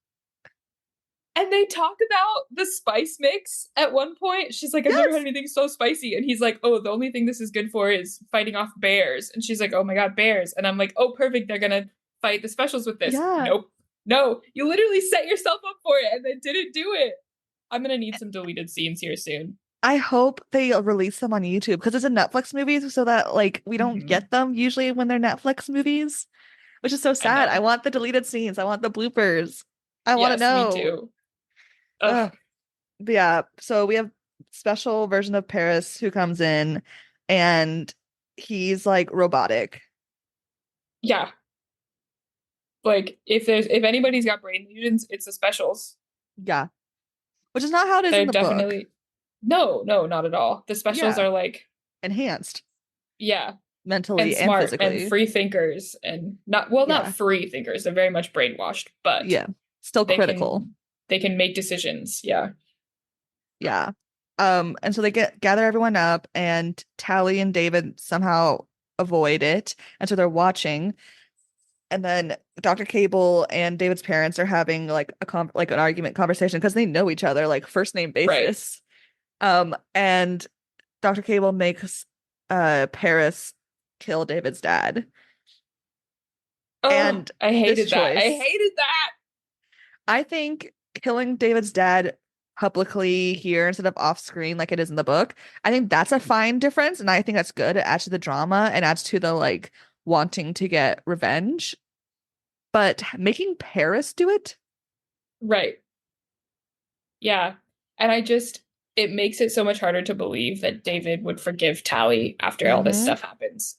Speaker 2: And they talk about the spice mix at one point. She's like, I've never had
Speaker 1: yes.
Speaker 2: anything so spicy. And he's like, oh, the only thing this is good for is fighting off bears. And she's like, oh my God, bears. And I'm like, oh, perfect. They're going to fight the specials with this.
Speaker 1: Yeah.
Speaker 2: Nope. No, you literally set yourself up for it and then didn't do it. I'm going to need some deleted scenes here soon.
Speaker 1: I hope they release them on YouTube because it's a Netflix movie, so that like we don't
Speaker 2: Hmm.
Speaker 1: get them usually when they're Netflix movies, which is so
Speaker 2: I
Speaker 1: sad. I
Speaker 2: know.
Speaker 1: want the deleted scenes. I want the bloopers. I want to
Speaker 2: Yes, me
Speaker 1: know.
Speaker 2: too. Ugh.
Speaker 1: Ugh. But yeah, so we have special version of Paris who comes in and he's like robotic.
Speaker 2: Yeah, like if anybody's got brain lesions, it's the specials.
Speaker 1: Yeah. Which is not how it is in
Speaker 2: They're
Speaker 1: the book.
Speaker 2: definitely no, not at all. The specials
Speaker 1: Yeah.
Speaker 2: are like,
Speaker 1: Enhanced
Speaker 2: yeah, and
Speaker 1: mentally and
Speaker 2: smart and
Speaker 1: physically.
Speaker 2: free thinkers and not
Speaker 1: Yeah.
Speaker 2: free thinkers. They're very much brainwashed, but
Speaker 1: Yeah. Still
Speaker 2: they
Speaker 1: critical.
Speaker 2: can they can make decisions. Yeah.
Speaker 1: Yeah. And so they gather everyone up and Tally and David somehow avoid it. And so they're watching. And then Dr. Cable and David's parents are having like like an argument conversation because they know each other like first name
Speaker 2: Right.
Speaker 1: basis. And Dr. Cable makes Paris kill David's dad.
Speaker 2: Oh,
Speaker 1: And
Speaker 2: I
Speaker 1: this
Speaker 2: hated that. I
Speaker 1: choice,
Speaker 2: hated that.
Speaker 1: I think killing David's dad publicly here instead of off screen like it is in the book, I think that's a fine difference. And I think that's good. It adds to the drama and adds to the like wanting to get revenge. But making Paris do it?
Speaker 2: Right. Yeah. And it makes it so much harder to believe that David would forgive Tally after all this
Speaker 1: Mm-hmm.
Speaker 2: stuff happens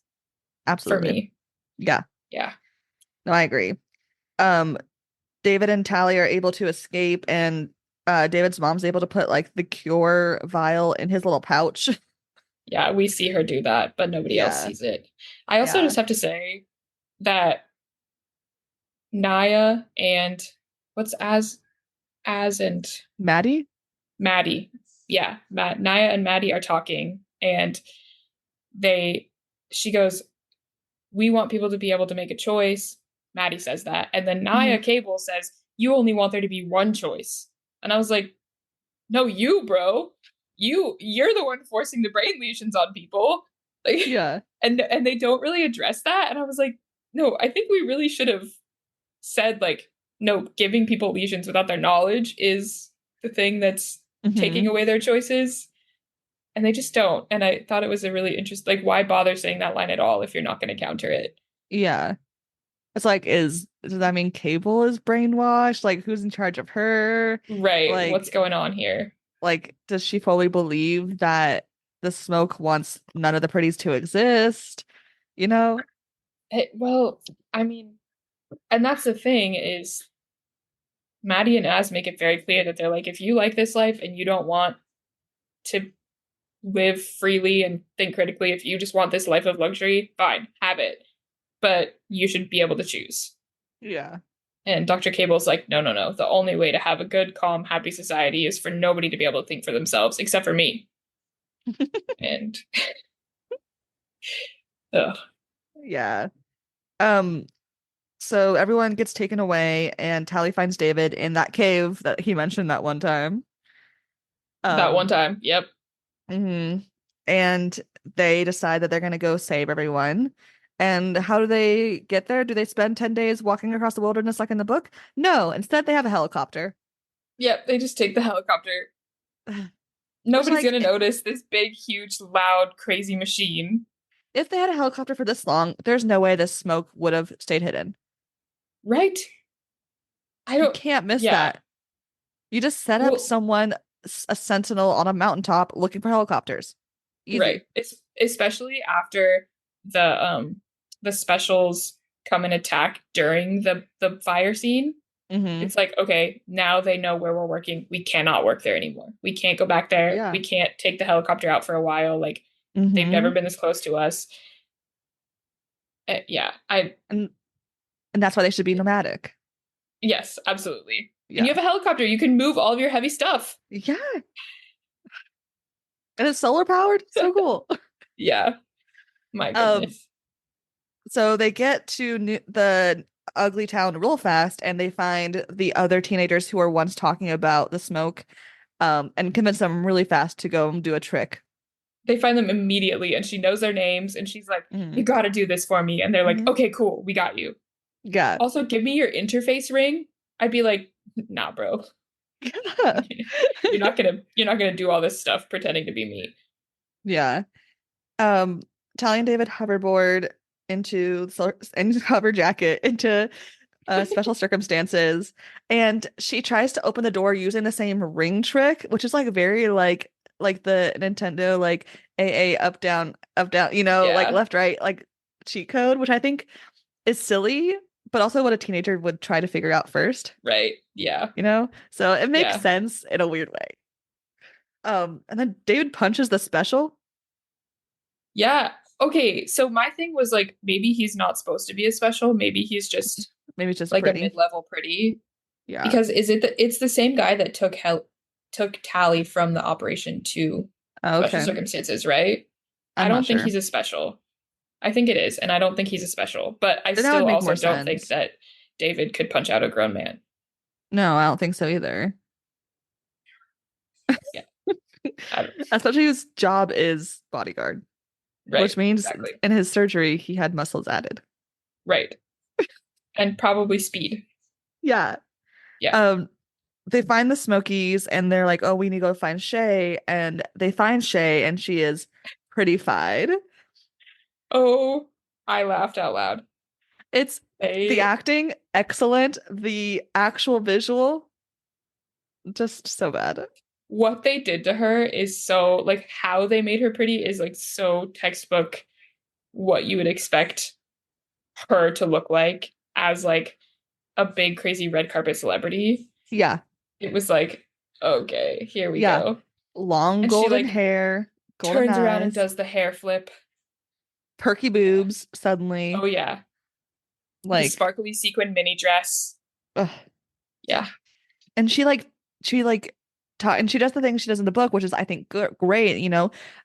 Speaker 2: for
Speaker 1: Absolutely.
Speaker 2: me.
Speaker 1: Yeah.
Speaker 2: Yeah.
Speaker 1: No, I agree. Um, David and Tally are able to escape, and David's mom's able to put like the cure vial in his little pouch.
Speaker 2: Yeah, we see her do that, but nobody else
Speaker 1: Yeah.
Speaker 2: sees it. I also
Speaker 1: Yeah.
Speaker 2: just have to say that Naya and what's as and
Speaker 1: Maddie?
Speaker 2: Maddie. Yeah, Naya and Maddie are talking and they she goes, "We want people to be able to make a choice." Maddie says that. And then
Speaker 1: Mhm.
Speaker 2: Naya Cable says, "You only want there to be one choice." And I was like, "No, you, bro. You're the one forcing the brain lesions on people." Like
Speaker 1: Yeah.
Speaker 2: and they don't really address that. And I was like, "No, I think we really should have said like, no, giving people lesions without their knowledge is the thing that's taking
Speaker 1: Hmm.
Speaker 2: away their choices." And they just don't. And I thought it was a really interesting, like, why bother saying that line at all if you're not going to counter it?
Speaker 1: Yeah. It's like, does that mean Cable is brainwashed? Like, who's in charge of her?
Speaker 2: Right. What's
Speaker 1: Like,
Speaker 2: going on here?
Speaker 1: does she fully believe that the smoke wants none of the pretties to exist? You know?
Speaker 2: Well, I mean, and that's the thing is Maddie and Az make it very clear that they're like, if you like this life and you don't want to live freely and think critically, if you just want this life of luxury, fine, have it. But you should be able to choose.
Speaker 1: Yeah.
Speaker 2: And Dr. Cable's like, no, no, no. The only way to have a good, calm, happy society is for nobody to be able to think for themselves except for me. And ugh,
Speaker 1: Yeah. Um, so everyone gets taken away and Tally finds David in that cave that he mentioned that one time.
Speaker 2: that one
Speaker 1: Um,
Speaker 2: time. Yep.
Speaker 1: mhm. And they decide that they're gonna go save everyone. And how do they get there? Do they spend 10 days walking across the wilderness like in the book? No, instead they have a helicopter.
Speaker 2: Yep. They just take the helicopter.
Speaker 1: Which
Speaker 2: Nobody's
Speaker 1: like
Speaker 2: gonna notice this big, huge, loud, crazy machine.
Speaker 1: if they had a helicopter for this long, there's no way this smoke would have stayed hidden.
Speaker 2: Right? I
Speaker 1: You
Speaker 2: don't,
Speaker 1: can't miss
Speaker 2: yeah.
Speaker 1: that. You just set up
Speaker 2: Well,
Speaker 1: someone, a sentinel on a mountaintop looking for helicopters.
Speaker 2: right.
Speaker 1: Easy.
Speaker 2: It's especially after the specials come and attack during the fire scene.
Speaker 1: Hmm.
Speaker 2: It's like, okay, now they know where we're working. We cannot work there anymore. We can't go back there.
Speaker 1: Yeah.
Speaker 2: We can't take the helicopter out for a while. Like they've never
Speaker 1: Hmm.
Speaker 2: been this close to us. Yeah, I
Speaker 1: And that's why they should be nomadic.
Speaker 2: yes, absolutely. And you
Speaker 1: Yeah.
Speaker 2: have a helicopter. You can move all of your heavy stuff.
Speaker 1: Yeah. And it's solar powered. So cool.
Speaker 2: Yeah, my
Speaker 1: Um,
Speaker 2: goodness.
Speaker 1: so they get to the ugly town real fast and they find the other teenagers who were once talking about the smoke, and convince them really fast to go and do a trick.
Speaker 2: They find them immediately, and she knows their names, and she's like, "You
Speaker 1: Hmm.
Speaker 2: got to do this for me." And they're like,
Speaker 1: Hmm.
Speaker 2: "Okay, cool, we got you."
Speaker 1: Yeah.
Speaker 2: Also, give me your interface ring. I'd be like, "Nah, bro, you're not gonna do all this stuff pretending to be me."
Speaker 1: Yeah. Um, Tally and David hoverboard into and hover jacket into special circumstances. And she tries to open the door using the same ring trick, which is like very like the Nintendo like AA up down, like
Speaker 2: Yeah,
Speaker 1: left right like cheat code, which I think is silly, but also what a teenager would try to figure out first,
Speaker 2: right. Yeah,
Speaker 1: So it makes
Speaker 2: yeah,
Speaker 1: sense in a weird way. And then David punches the special.
Speaker 2: yeah. Okay, so my thing was like maybe he's not supposed to be a special. Maybe he's just
Speaker 1: Maybe it's just
Speaker 2: like a
Speaker 1: pretty.
Speaker 2: mid-level pretty.
Speaker 1: Yeah.
Speaker 2: Because it's the same guy that took Tally from the operation to
Speaker 1: Oh,
Speaker 2: special
Speaker 1: okay.
Speaker 2: circumstances, right? I
Speaker 1: I'm not
Speaker 2: don't think
Speaker 1: sure.
Speaker 2: he's a special. I think it is, and I don't think he's a special. But I
Speaker 1: Then that would
Speaker 2: still
Speaker 1: make
Speaker 2: also
Speaker 1: more
Speaker 2: don't think
Speaker 1: sense.
Speaker 2: that David could punch out a grown man.
Speaker 1: No, I don't think so either.
Speaker 2: Yeah, I don't,
Speaker 1: Especially whose job is bodyguard,
Speaker 2: right,
Speaker 1: which means
Speaker 2: exactly,
Speaker 1: in his surgery he had muscles added.
Speaker 2: right, and probably speed.
Speaker 1: Yeah.
Speaker 2: Yeah.
Speaker 1: Um, they find the Smokies and they're like, "Oh, we need to go find Shay." And they find Shay and she is pretty-fied.
Speaker 2: Oh, I laughed out loud.
Speaker 1: It's the
Speaker 2: They
Speaker 1: acting excellent, the actual visual just so bad.
Speaker 2: What they did to her is so like how they made her pretty is like so textbook what you would expect her to look like as like a big crazy red carpet celebrity.
Speaker 1: Yeah.
Speaker 2: It was like, okay, here we
Speaker 1: Yeah.
Speaker 2: go.
Speaker 1: Long
Speaker 2: And she
Speaker 1: golden
Speaker 2: like
Speaker 1: hair, golden
Speaker 2: turns around and
Speaker 1: eyes,
Speaker 2: does the hair flip.
Speaker 1: perky
Speaker 2: Yeah.
Speaker 1: boobs
Speaker 2: Oh
Speaker 1: suddenly.
Speaker 2: yeah. The
Speaker 1: Like,
Speaker 2: sparkly sequin mini dress.
Speaker 1: ugh.
Speaker 2: Yeah.
Speaker 1: And she taught and she does the thing she does in the book, which is I think great.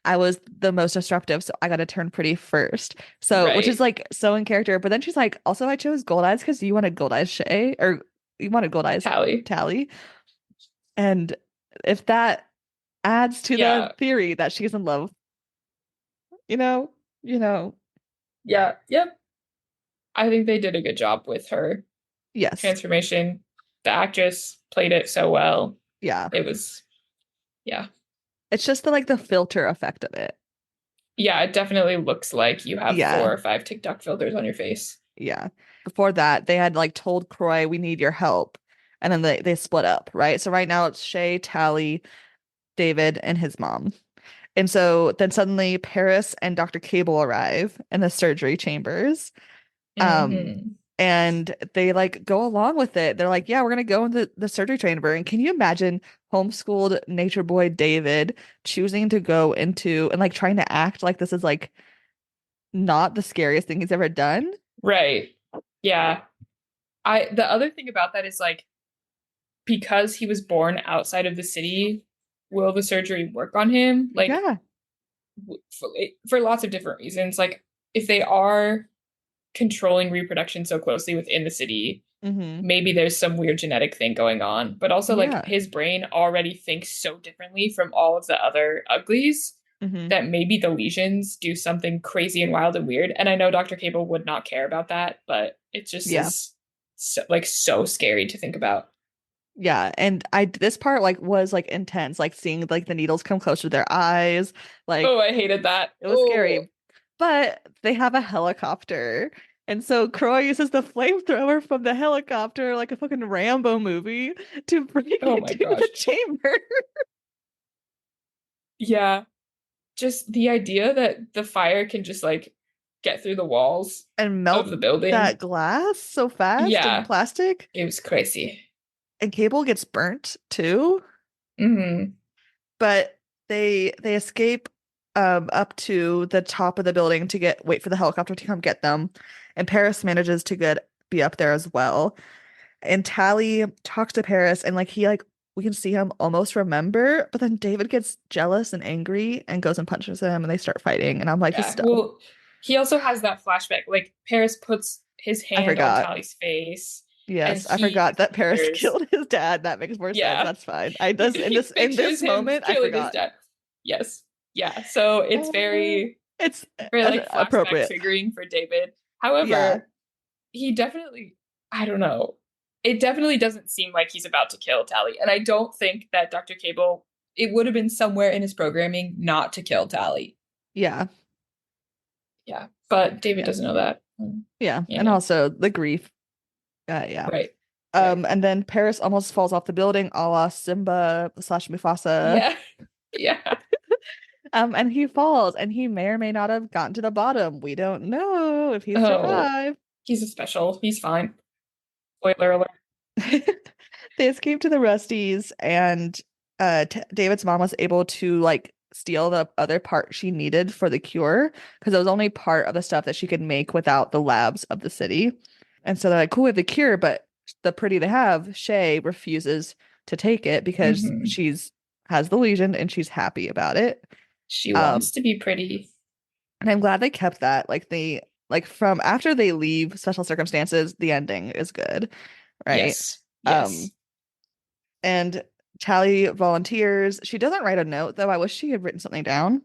Speaker 1: I was the most disruptive, so I got to turn pretty first. So, which is
Speaker 2: Right.
Speaker 1: like so in character. But then she's like, also I chose gold eyes because you wanted gold eyes Shay, or you wanted gold eyes
Speaker 2: Tally.
Speaker 1: Tally. And if that adds to the
Speaker 2: Yeah.
Speaker 1: theory that she's in love, you know, you know,
Speaker 2: Yeah. Yep. I think they did a good job with her
Speaker 1: yes,
Speaker 2: transformation. The actress played it so well.
Speaker 1: yeah.
Speaker 2: It was, yeah.
Speaker 1: It's just the filter effect of it.
Speaker 2: Yeah, it definitely looks like you have
Speaker 1: Yeah,
Speaker 2: 4 or 5 TikTok filters on your face.
Speaker 1: yeah. Before that, they had told Croy, "We need your help," and then they split up, right? So right now it's Shay, Tally, David, and his mom. And so then suddenly Paris and Dr. Cable arrive in the surgery chambers. Um,
Speaker 2: Hmm.
Speaker 1: and they go along with it. They're like, yeah, we're gonna go into the surgery chamber. And can you imagine homeschooled nature boy David choosing to go into and trying to act like this is not the scariest thing he's ever done?
Speaker 2: Right. Yeah. The other thing about that is like because he was born outside of the city, will the surgery work on him? Like
Speaker 1: Yeah.
Speaker 2: for lots of different reasons. Like if they are controlling reproduction so closely within the city,
Speaker 1: Mm-hmm.
Speaker 2: maybe there's some weird genetic thing going on. But also like
Speaker 1: Yeah.
Speaker 2: his brain already thinks so differently from all of the other uglies
Speaker 1: Mm-hmm.
Speaker 2: that maybe the lesions do something crazy and wild and weird. And I know Dr. Cable would not care about that, but it just
Speaker 1: Yeah.
Speaker 2: is so scary to think about.
Speaker 1: Yeah. And this part was intense, seeing the needles come close to their eyes.
Speaker 2: Oh,
Speaker 1: Like
Speaker 2: I hated that.
Speaker 1: it was
Speaker 2: Oh,
Speaker 1: scary. But they have a helicopter. And so Croy uses the flamethrower from the helicopter like a fucking Rambo movie to bring
Speaker 2: oh
Speaker 1: it
Speaker 2: my
Speaker 1: to the
Speaker 2: gosh.
Speaker 1: chamber
Speaker 2: Yeah. Just the idea that the fire can just like get through the walls
Speaker 1: and
Speaker 2: of
Speaker 1: melt
Speaker 2: the building.
Speaker 1: that glass so fast and
Speaker 2: Yeah,
Speaker 1: plastic.
Speaker 2: it was crazy.
Speaker 1: And Cable gets burnt too.
Speaker 2: Hmm.
Speaker 1: But they escape up to the top of the building to wait for the helicopter to come get them. And Paris manages to be up there as well. And Tally talks to Paris and we can see him almost remember, but then David gets jealous and angry and goes and punches him and they start fighting. And I'm like,
Speaker 2: Yeah.
Speaker 1: stop.
Speaker 2: Well, he also has that flashback. Like Paris puts his
Speaker 1: I
Speaker 2: hand on
Speaker 1: forgot.
Speaker 2: Tally's face and
Speaker 1: Yes, I
Speaker 2: he
Speaker 1: forgot that Paris
Speaker 2: whispers,
Speaker 1: killed his dad. That makes more sense.
Speaker 2: yeah.
Speaker 1: That's fine. I
Speaker 2: He,
Speaker 1: does
Speaker 2: he
Speaker 1: in
Speaker 2: pictures
Speaker 1: this
Speaker 2: him
Speaker 1: moment, I
Speaker 2: killing his
Speaker 1: forgot.
Speaker 2: dad. Yes. Yeah. So it's
Speaker 1: Uh, it's
Speaker 2: very like flashback
Speaker 1: appropriate.
Speaker 2: triggering for David.
Speaker 1: Yeah.
Speaker 2: However, he definitely, I don't know. It definitely doesn't seem like he's about to kill Tally. And I don't think that Dr. Cable, it would have been somewhere in his programming not to kill Tally.
Speaker 1: Yeah.
Speaker 2: Yeah. But David
Speaker 1: Yeah.
Speaker 2: doesn't know that.
Speaker 1: Yeah.
Speaker 2: You
Speaker 1: And
Speaker 2: know.
Speaker 1: also the grief Yeah.
Speaker 2: Right. Right.
Speaker 1: And then Paris almost falls off the building, a la Simba slash Mufasa.
Speaker 2: Yeah. Yeah.
Speaker 1: And he falls, and he may or may not have gotten to the bottom. We don't know if he
Speaker 2: Oh,
Speaker 1: survived.
Speaker 2: he's a special. He's fine. Spoiler alert.
Speaker 1: They escape to the Rusties, and T David's mom was able to like steal the other part she needed for the cure because it was only part of the stuff that she could make without the labs of the city. And so they're like, cool, we have the cure, but the pretty they have, Shay, refuses to take it because
Speaker 2: Hmm.
Speaker 1: she's has the lesion and she's happy about it.
Speaker 2: She
Speaker 1: Um,
Speaker 2: wants to be pretty.
Speaker 1: and I'm glad they kept that. Like they like from after they leave special circumstances, the ending is good, right?
Speaker 2: Yes.
Speaker 1: Um,
Speaker 2: Yes.
Speaker 1: and Tally volunteers. She doesn't write a note though. I wish she had written something down.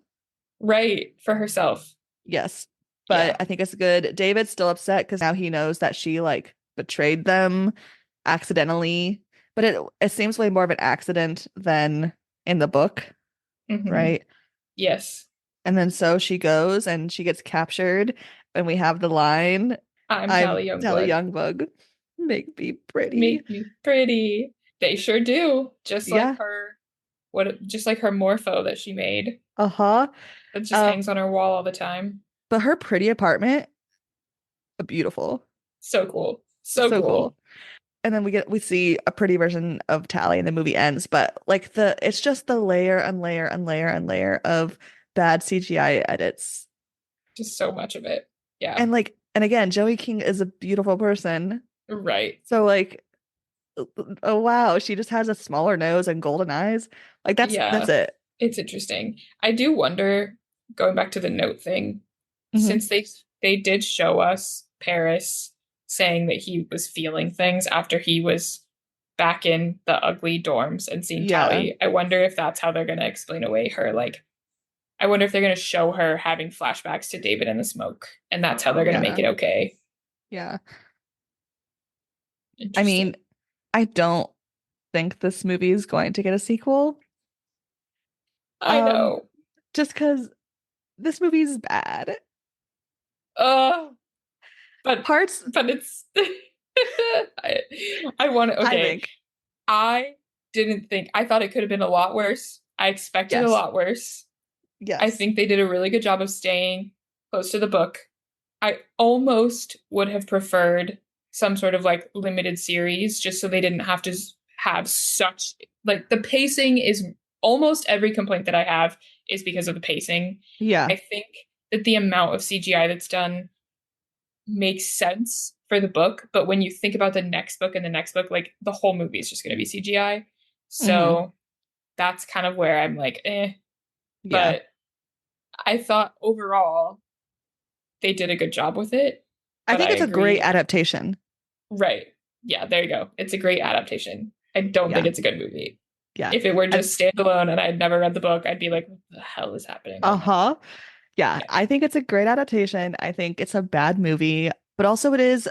Speaker 2: Right. For herself.
Speaker 1: Yes. But
Speaker 2: Yeah.
Speaker 1: I think it's good. David's still upset because now he knows that she like betrayed them accidentally. But it seems way more of an accident than in the book,
Speaker 2: Hmm.
Speaker 1: right?
Speaker 2: Yes.
Speaker 1: And then so she goes and she gets captured, and we have the line,
Speaker 2: I'm
Speaker 1: I'm
Speaker 2: Tally
Speaker 1: Tally
Speaker 2: Youngblood.
Speaker 1: Youngbug. Make me pretty.
Speaker 2: Make me pretty. They sure do. Just like
Speaker 1: Yeah.
Speaker 2: her, just like her morpho that she made.
Speaker 1: Uh-huh.
Speaker 2: That just
Speaker 1: Um,
Speaker 2: hangs on her wall all the time.
Speaker 1: but her pretty apartment, beautiful.
Speaker 2: So cool. So
Speaker 1: So
Speaker 2: cool.
Speaker 1: cool. And then we see a pretty version of Tally and the movie ends, but like the it's just the layer and layer and layer and layer of bad CGI edits.
Speaker 2: Just so much of it. Yeah.
Speaker 1: And like and again, Joey King is a beautiful person.
Speaker 2: Right.
Speaker 1: So like oh wow, she just has a smaller nose and golden eyes. Like that's
Speaker 2: Yeah.
Speaker 1: it.
Speaker 2: It's interesting. I do wonder, going back to the note thing,
Speaker 1: Hmm.
Speaker 2: since they did show us Paris saying that he was feeling things after he was back in the ugly dorms and seeing
Speaker 1: Yeah.
Speaker 2: Tally. I wonder if that's how they're going to explain away her like I wonder if they're going to show her having flashbacks to David and the smoke and that's how they're going to make
Speaker 1: Yeah.
Speaker 2: it okay.
Speaker 1: Yeah. I
Speaker 2: Interesting.
Speaker 1: mean, I don't think this movie is going to get a sequel.
Speaker 2: I
Speaker 1: Um,
Speaker 2: know.
Speaker 1: just because this movie is bad.
Speaker 2: Uh but
Speaker 1: Parts,
Speaker 2: it's I, I want to
Speaker 1: I
Speaker 2: okay.
Speaker 1: think.
Speaker 2: I didn't think I thought it could have been a lot worse. I expected a
Speaker 1: Yes.
Speaker 2: lot worse. I
Speaker 1: Yes.
Speaker 2: think they did a really good job of staying close to the book. I almost would have preferred some sort of like limited series just so they didn't have to have such like the pacing is almost every complaint that I have is because of the pacing.
Speaker 1: Yeah.
Speaker 2: I think that the amount of CGI that's done makes sense for the book, but when you think about the next book and the next book, like the whole movie is just going to be CGI.
Speaker 1: Hmm.
Speaker 2: So that's kind of where I'm like, eh.
Speaker 1: Yeah.
Speaker 2: But I thought overall they did a good job with it.
Speaker 1: I
Speaker 2: But
Speaker 1: think
Speaker 2: I
Speaker 1: it's a great
Speaker 2: agree.
Speaker 1: adaptation.
Speaker 2: Right. Yeah, there you go. It's a great adaptation. I don't think
Speaker 1: Yeah.
Speaker 2: it's a good movie.
Speaker 1: Yeah.
Speaker 2: If it were
Speaker 1: And
Speaker 2: just standalone and I'd never read the book, I'd be like, what the hell is happening right now?
Speaker 1: uh-huh. Yeah.
Speaker 2: Yeah.
Speaker 1: I think it's a great adaptation. I think it's a bad movie, but also it is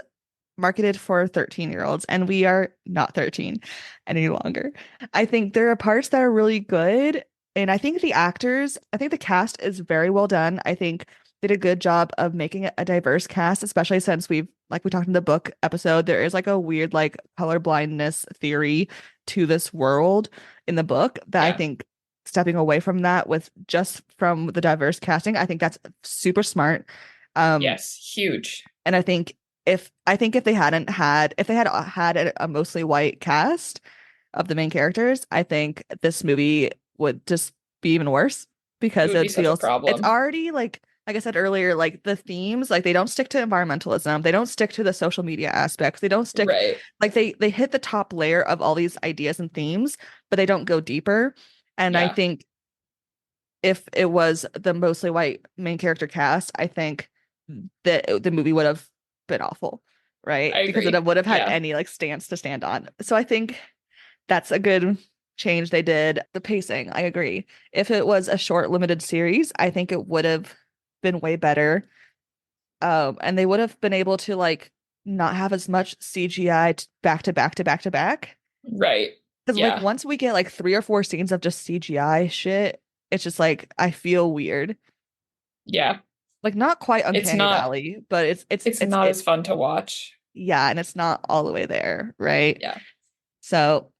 Speaker 1: marketed for 13-year-olds, and we are not 13 any longer. I think there are parts that are really good, and I think the cast is very well done. I think they did a good job of making it a diverse cast, especially since like we talked in the book episode, there is like a weird like color blindness theory to this world in the book that I
Speaker 2: Yeah.
Speaker 1: think stepping away from that with just from the diverse casting, I think that's super smart. Um,
Speaker 2: Yes. Huge.
Speaker 1: and I think if they hadn't had if they had had a mostly white cast of the main characters, I think this movie would just be even worse
Speaker 2: It
Speaker 1: because
Speaker 2: would be
Speaker 1: it
Speaker 2: such a
Speaker 1: feels it's
Speaker 2: problem.
Speaker 1: already like I said earlier, like the themes, like they don't stick to environmentalism, they don't stick to the social media aspects, they don't stick
Speaker 2: Right.
Speaker 1: like they hit the top layer of all these ideas and themes, but they don't go deeper. And I
Speaker 2: Yeah.
Speaker 1: think if it was the mostly white main character cast, I think that the movie would have been awful,
Speaker 2: I
Speaker 1: right? Because it
Speaker 2: agree.
Speaker 1: would have had
Speaker 2: Yeah.
Speaker 1: any like stance to stand on. So I think that's a good change they did. The pacing, I agree. If it was a short, limited series, I think it would have been way better. And they would have been able to like not have as much CGI back to back to back to back.
Speaker 2: Right.
Speaker 1: Because like
Speaker 2: Yeah.
Speaker 1: once we get like 3 or 4 scenes of just CGI shit, it's just like I feel weird.
Speaker 2: Yeah.
Speaker 1: Like not quite
Speaker 2: It's
Speaker 1: Uncanny
Speaker 2: not
Speaker 1: Valley, but it's it's
Speaker 2: it's
Speaker 1: it's
Speaker 2: not
Speaker 1: it
Speaker 2: as fun to watch.
Speaker 1: Yeah, and it's not all the way there, right?
Speaker 2: Yeah.
Speaker 1: So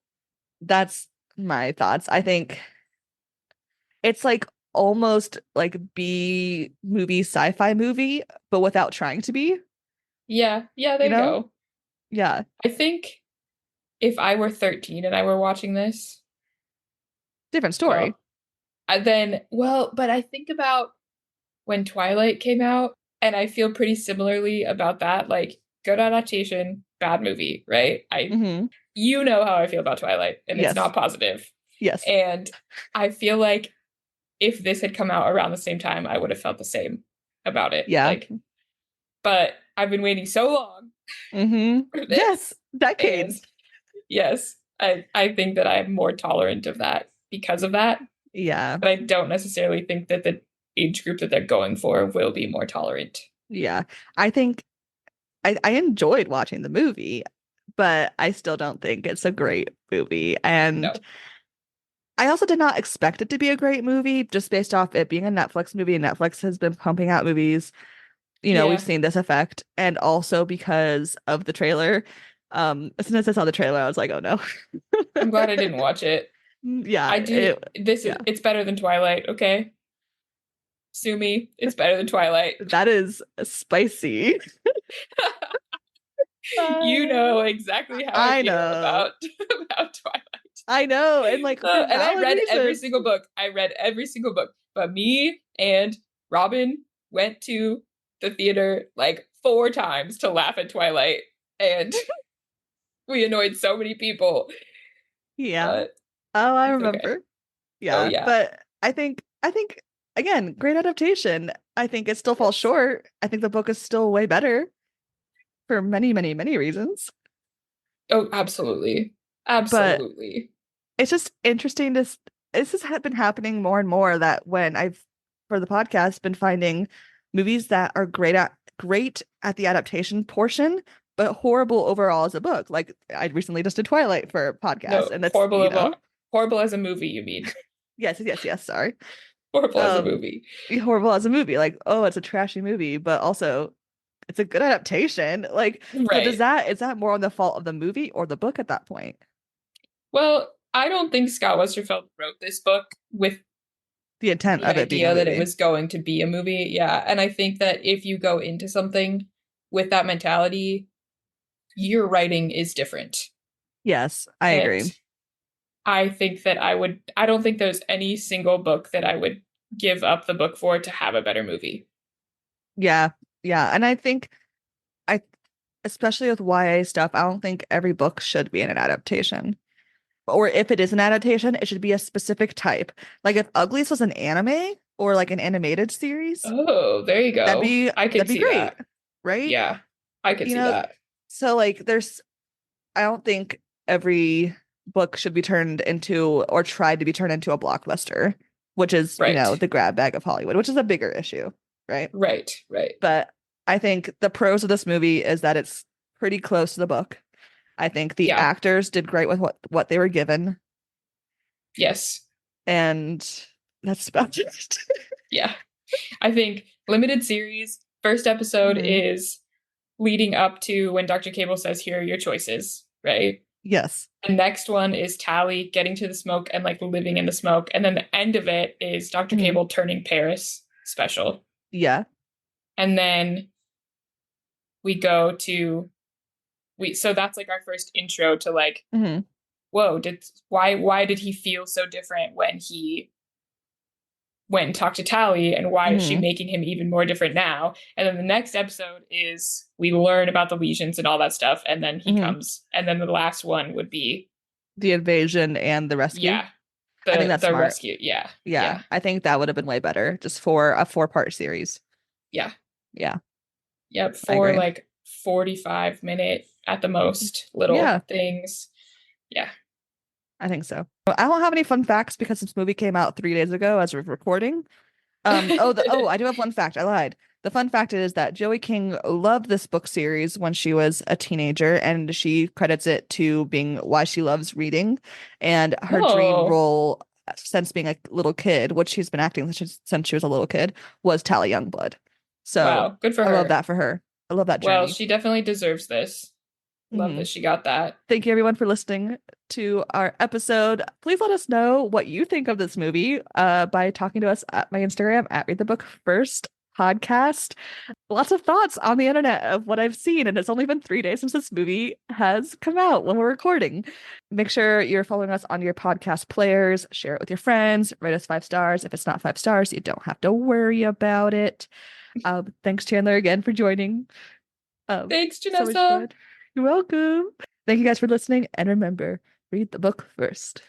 Speaker 1: that's my thoughts. I think it's like almost like B movie, sci-fi movie, but without trying to be,
Speaker 2: Yeah. Yeah,
Speaker 1: you
Speaker 2: there you
Speaker 1: know?
Speaker 2: go.
Speaker 1: Yeah,
Speaker 2: I think if I were 13 and I were watching this,
Speaker 1: different story.
Speaker 2: well, but I think about when Twilight came out, and I feel pretty similarly about that. Like, good adaptation, bad movie, right?
Speaker 1: Hmm.
Speaker 2: You know how I feel about Twilight, and it's
Speaker 1: Yes.
Speaker 2: not positive.
Speaker 1: Yes.
Speaker 2: And I feel like if this had come out around the same time, I would have felt the same about it.
Speaker 1: Yeah.
Speaker 2: Like, but I've been waiting so long
Speaker 1: Hmm.
Speaker 2: for
Speaker 1: Yes.
Speaker 2: this, and
Speaker 1: Decades.
Speaker 2: yes, I think that I'm more tolerant of that because of that.
Speaker 1: Yeah.
Speaker 2: But I don't necessarily think that the age group that they're going for will be more tolerant.
Speaker 1: Yeah. I think I enjoyed watching the movie, but I still don't think it's a great movie. And
Speaker 2: No.
Speaker 1: I also did not expect it to be a great movie just based off it being a Netflix movie. And Netflix has been pumping out movies. We've
Speaker 2: Yeah.
Speaker 1: seen this effect. And also because of the trailer. As soon as I saw the trailer, I was like, oh no.
Speaker 2: I'm glad I didn't watch it.
Speaker 1: Yeah,
Speaker 2: I do
Speaker 1: yeah.
Speaker 2: it's better than Twilight, okay? Sue me. It's better than Twilight.
Speaker 1: That is spicy.
Speaker 2: You
Speaker 1: Uh,
Speaker 2: know exactly how I
Speaker 1: I
Speaker 2: feel
Speaker 1: know.
Speaker 2: about Twilight.
Speaker 1: I know. And like for
Speaker 2: And I
Speaker 1: valid
Speaker 2: read every
Speaker 1: reasons.
Speaker 2: single book. I read every single book. But me and Robin went to the theater like 4 times to laugh at Twilight, and we annoyed so many people.
Speaker 1: Yeah.
Speaker 2: But
Speaker 1: Oh, I
Speaker 2: it's okay.
Speaker 1: remember.
Speaker 2: Oh
Speaker 1: Yeah.
Speaker 2: yeah.
Speaker 1: But I think again, great adaptation. I think it still falls
Speaker 2: Yes.
Speaker 1: short. I think the book is still way better for many, many, many reasons.
Speaker 2: Oh, absolutely.
Speaker 1: But
Speaker 2: Absolutely.
Speaker 1: it's just interesting this has been happening more and more that when I've for the podcast been finding movies that are great at the adaptation portion, but horrible overall as a book. Like I recently just did Twilight for a podcast,
Speaker 2: No,
Speaker 1: and that's
Speaker 2: horrible as a movie, you mean.
Speaker 1: yes, yes, yes, sorry.
Speaker 2: Horrible as a
Speaker 1: Um
Speaker 2: movie.
Speaker 1: Horrible as a movie. Like, oh, it's a trashy movie, but also it's a good adaptation. Like, so does
Speaker 2: Right.
Speaker 1: that is that more on the fault of the movie or the book at that point?
Speaker 2: Well, I don't think Scott Westerfeld wrote this book with
Speaker 1: The intent
Speaker 2: the
Speaker 1: of it being a
Speaker 2: idea that it
Speaker 1: movie.
Speaker 2: was going to be a movie. Yeah. And I think that if you go into something with that mentality, your writing is different.
Speaker 1: Yes, I
Speaker 2: And
Speaker 1: agree.
Speaker 2: I don't think there's any single book that I would give up the book for to have a better movie.
Speaker 1: Yeah, yeah. And I think I especially with YA stuff, I don't think every book should be an adaptation. Or if it is an adaptation, it should be a specific type. Like if Uglies was an anime or like an animated series,
Speaker 2: Oh, there you
Speaker 1: that'd
Speaker 2: go.
Speaker 1: be
Speaker 2: I
Speaker 1: that'd
Speaker 2: could
Speaker 1: be
Speaker 2: see
Speaker 1: great,
Speaker 2: that.
Speaker 1: right?
Speaker 2: Yeah, I could
Speaker 1: You
Speaker 2: see
Speaker 1: know,
Speaker 2: that.
Speaker 1: so like there's I don't think every book should be turned into or tried to be turned into a blockbuster, which is,
Speaker 2: Right.
Speaker 1: the grab bag of Hollywood, which is a bigger issue, right?
Speaker 2: Right. Right.
Speaker 1: But I think the pros of this movie is that it's pretty close to the book. I think the
Speaker 2: Yeah.
Speaker 1: actors did great with what they were given,
Speaker 2: Yes.
Speaker 1: and that's about it.
Speaker 2: Yeah. I think limited series, first episode
Speaker 1: Hmm.
Speaker 2: is leading up to when Dr. Cable says, "Here are your choices," right?
Speaker 1: Yes.
Speaker 2: The next one is Tally getting to the smoke and like living in the smoke. And then the end of it is Dr.
Speaker 1: Hmm.
Speaker 2: Cable turning Paris special.
Speaker 1: Yeah.
Speaker 2: And then we go to so that's like our first intro to like,
Speaker 1: Hmm.
Speaker 2: whoa, why did he feel so different when he went and talked to Tally, and why is she
Speaker 1: Hmm.
Speaker 2: making him even more different now? And then the next episode is we learn about the lesions and all that stuff, and then he
Speaker 1: Hmm.
Speaker 2: comes, and then the last one would be
Speaker 1: The invasion and the rescue.
Speaker 2: yeah,
Speaker 1: I think that's
Speaker 2: the
Speaker 1: smart.
Speaker 2: rescue. Yeah,
Speaker 1: Yeah,
Speaker 2: yeah,
Speaker 1: I think that would have been way better just for a four-part series.
Speaker 2: yeah,
Speaker 1: Yeah,
Speaker 2: yep.
Speaker 1: I
Speaker 2: For
Speaker 1: agree.
Speaker 2: like 45 minute at the most little
Speaker 1: Yeah,
Speaker 2: things. Yeah.
Speaker 1: I think so. I don't have any fun facts because this movie came out 3 days ago as we're recording. I do have one fact. I lied. The fun fact is that Joey King loved this book series when she was a teenager, and she credits it to being why she loves reading. And her dream
Speaker 2: Oh,
Speaker 1: role since being a little kid, which she's been acting since she was a little kid, was Tally Youngblood. So
Speaker 2: wow. Good for
Speaker 1: I love
Speaker 2: her.
Speaker 1: that for her. I love that
Speaker 2: Well,
Speaker 1: journey.
Speaker 2: she definitely deserves this. Love
Speaker 1: Hmm.
Speaker 2: that she got that.
Speaker 1: Thank you everyone for listening to our episode. Please let us know what you think of this movie by talking to us at my Instagram at Read the Book First podcast. Lots of thoughts on the internet of what I've seen, and it's only been 3 days since this movie has come out when we're recording. Make sure you're following us on your podcast players, share it with your friends, rate us 5 stars. If it's not 5 stars, you don't have to worry about it. Thanks, Chandler, again for joining.
Speaker 2: Thanks,
Speaker 1: So much
Speaker 2: Janessa.
Speaker 1: fun. You're welcome. Thank you guys for listening, and remember, read the book first.